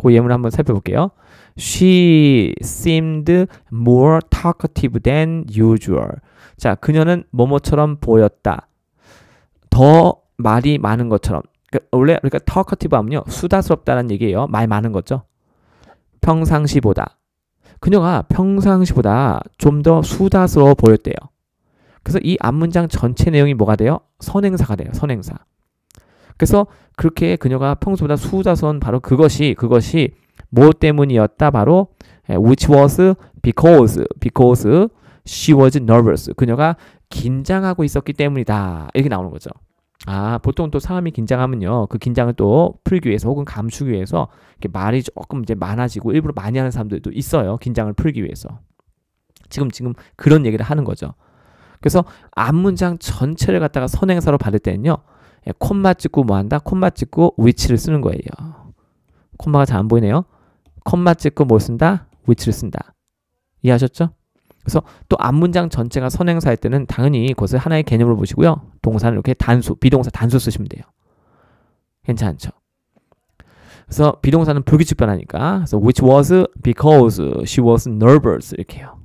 그 예문 한번 살펴볼게요. She seemed more talkative than usual. 자, 그녀는 뭐뭐처럼 보였다. 더 말이 많은 것처럼. 원래 그러니까 talkative 하면요. 수다스럽다는 얘기예요. 말 많은 거죠. 평상시보다. 그녀가 평상시보다 좀 더 수다스러워 보였대요. 그래서 이 앞문장 전체 내용이 뭐가 돼요? 선행사가 돼요. 선행사. 그래서 그렇게 그녀가 평소보다 수다스러운 바로 그것이 뭐 때문이었다? 바로 which was because she was nervous. 그녀가 긴장하고 있었기 때문이다. 이렇게 나오는 거죠. 보통 또 사람이 긴장하면요. 그 긴장을 또 풀기 위해서 혹은 감추기 위해서 이렇게 말이 조금 이제 많아지고 일부러 많이 하는 사람들도 있어요. 긴장을 풀기 위해서. 지금 그런 얘기를 하는 거죠. 그래서 앞문장 전체를 갖다가 선행사로 받을 때는요. 콤마 찍고 뭐 한다? 콤마 찍고 which를 쓰는 거예요. 콤마가 잘 안 보이네요. 콤마 찍고 뭘 쓴다? which를 쓴다. 이해하셨죠? 그래서 또 앞문장 전체가 선행사일 때는 당연히 그것을 하나의 개념으로 보시고요. 동사는 이렇게 비동사 단수 쓰시면 돼요. 괜찮죠? 그래서 비동사는 불규칙 변하니까 그래서 which was because she was nervous 이렇게 해요.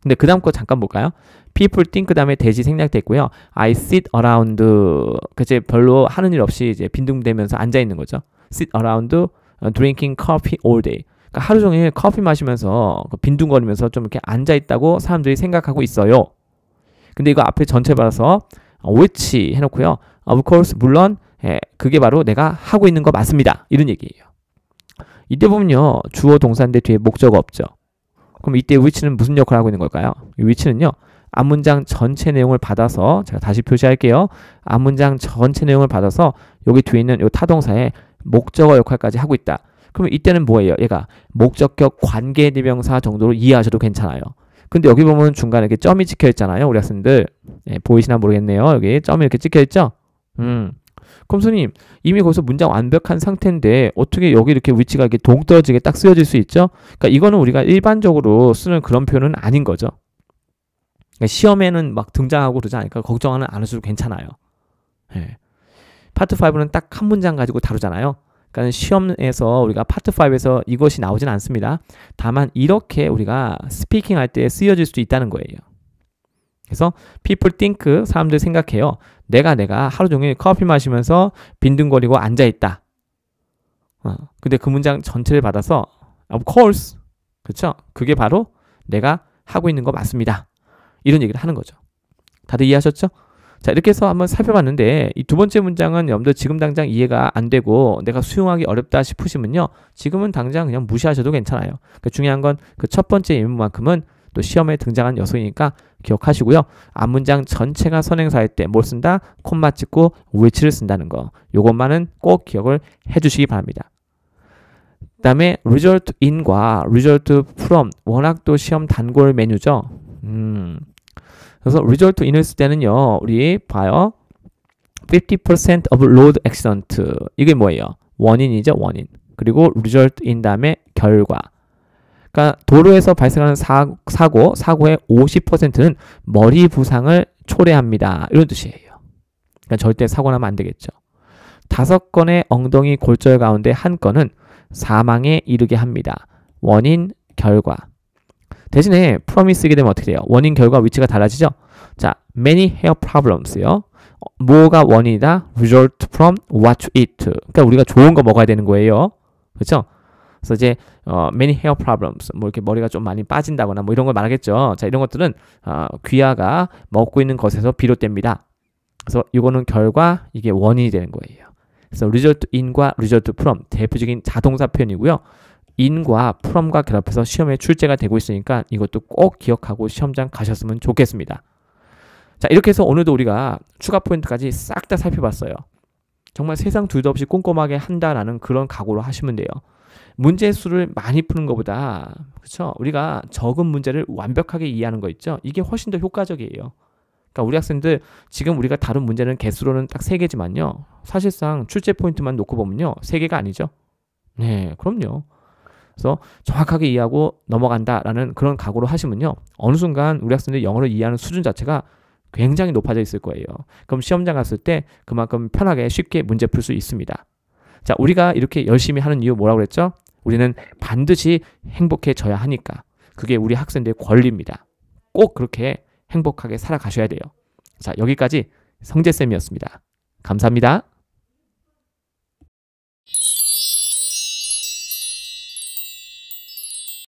근데 그 다음 거 잠깐 볼까요? People think 그 다음에 대시 생략돼 있고요. I sit around 그제 별로 하는 일 없이 이제 빈둥대면서 앉아 있는 거죠. Sit around drinking coffee all day. 그러니까 하루 종일 커피 마시면서 빈둥거리면서 좀 이렇게 앉아 있다고 사람들이 생각하고 있어요. 근데 이거 앞에 전체 봐서 which 해놓고요. Of course 물론 그게 바로 내가 하고 있는 거 맞습니다. 이런 얘기예요. 이때 보면요. 주어 동사인데 뒤에 목적어 없죠. 그럼 이때 which는 무슨 역할을 하고 있는 걸까요? 이 which는요. 앞문장 전체 내용을 받아서 제가 다시 표시할게요. 앞문장 전체 내용을 받아서 여기 뒤에 있는 이 타동사의 목적어 역할까지 하고 있다. 그러면 이때는 뭐예요? 얘가 목적격 관계대명사 정도로 이해하셔도 괜찮아요. 근데 여기 보면 중간에 이렇게 점이 찍혀 있잖아요. 우리 학생들 보이시나 모르겠네요. 여기 점이 이렇게 찍혀 있죠? 그럼 선생님 이미 거기서 문장 완벽한 상태인데 어떻게 여기 이렇게 위치가 이렇게 동떨어지게 딱 쓰여질 수 있죠? 그러니까 이거는 우리가 일반적으로 쓰는 그런 표현은 아닌 거죠. 그러니까 시험에는 막 등장하고 그러지 않으니까 걱정은 안 하셔도 괜찮아요. 파트 5는 딱 한 문장 가지고 다루잖아요. 그러니까 시험에서 우리가 파트 5에서 이것이 나오진 않습니다. 다만 이렇게 우리가 스피킹 할 때 쓰여질 수 있다는 거예요. 그래서 people think 사람들이 생각해요. 내가 하루 종일 커피 마시면서 빈둥거리고 앉아있다. 근데 그 문장 전체를 받아서 of course 그렇죠? 그게 바로 내가 하고 있는 거 맞습니다. 이런 얘기를 하는 거죠. 다들 이해하셨죠? 자, 이렇게 해서 한번 살펴봤는데 이 두 번째 문장은 여러분들 지금 당장 이해가 안 되고 내가 수용하기 어렵다 싶으시면요. 지금은 당장 그냥 무시하셔도 괜찮아요. 그러니까 중요한 건 그 첫 번째 예문만큼은 또 시험에 등장한 요소이니까 기억하시고요. 앞문장 전체가 선행사일 때 뭘 쓴다? 콤마 찍고 which를 쓴다는 거. 요것만은 꼭 기억을 해주시기 바랍니다. 그 다음에 result in과 result from 워낙 또 시험 단골 메뉴죠. 그래서 result in을 쓸 때는요. 우리 봐요. 50% of road accident. 이게 뭐예요? 원인이죠. 원인. 그리고 result in 다음에 결과. 그러니까 도로에서 발생하는 사고의 50%는 머리 부상을 초래합니다. 이런 뜻이에요. 그러니까 절대 사고 나면 안 되겠죠. 5건의 엉덩이 골절 가운데 한 건은 사망에 이르게 합니다. 원인, 결과. 대신에 from이 쓰게 되면 어떻게 돼요? 원인, 결과 위치가 달라지죠? 자, many hair problems요. 뭐가 원인이다? result from what to eat. 그러니까 우리가 좋은 거 먹어야 되는 거예요. 그렇죠? 그래서 이제 many hair problems, 뭐 이렇게 머리가 좀 많이 빠진다거나 뭐 이런 걸 말하겠죠. 자, 이런 것들은 귀하가 먹고 있는 것에서 비롯됩니다. 그래서 이거는 결과, 이게 원인이 되는 거예요. 그래서 result in과 result from 대표적인 자동사 표현이고요. in과 from과 결합해서 시험에 출제가 되고 있으니까 이것도 꼭 기억하고 시험장 가셨으면 좋겠습니다. 자, 이렇게 해서 오늘도 우리가 추가 포인트까지 싹 다 살펴봤어요. 정말 세상 둘도 없이 꼼꼼하게 한다라는 그런 각오로 하시면 돼요. 문제 수를 많이 푸는 것보다 그렇죠? 우리가 적은 문제를 완벽하게 이해하는 거 있죠? 이게 훨씬 더 효과적이에요. 그러니까 우리 학생들 지금 우리가 다룬 문제는 개수로는 딱 3개지만요. 사실상 출제 포인트만 놓고 보면요. 3개가 아니죠. 네, 그럼요. 그래서 정확하게 이해하고 넘어간다라는 그런 각오로 하시면요. 어느 순간 우리 학생들이 영어를 이해하는 수준 자체가 굉장히 높아져 있을 거예요. 그럼 시험장 갔을 때 그만큼 편하게 쉽게 문제 풀 수 있습니다. 자, 우리가 이렇게 열심히 하는 이유 뭐라고 그랬죠? 우리는 반드시 행복해져야 하니까. 그게 우리 학생들의 권리입니다. 꼭 그렇게 행복하게 살아가셔야 돼요. 자, 여기까지 성재쌤이었습니다. 감사합니다.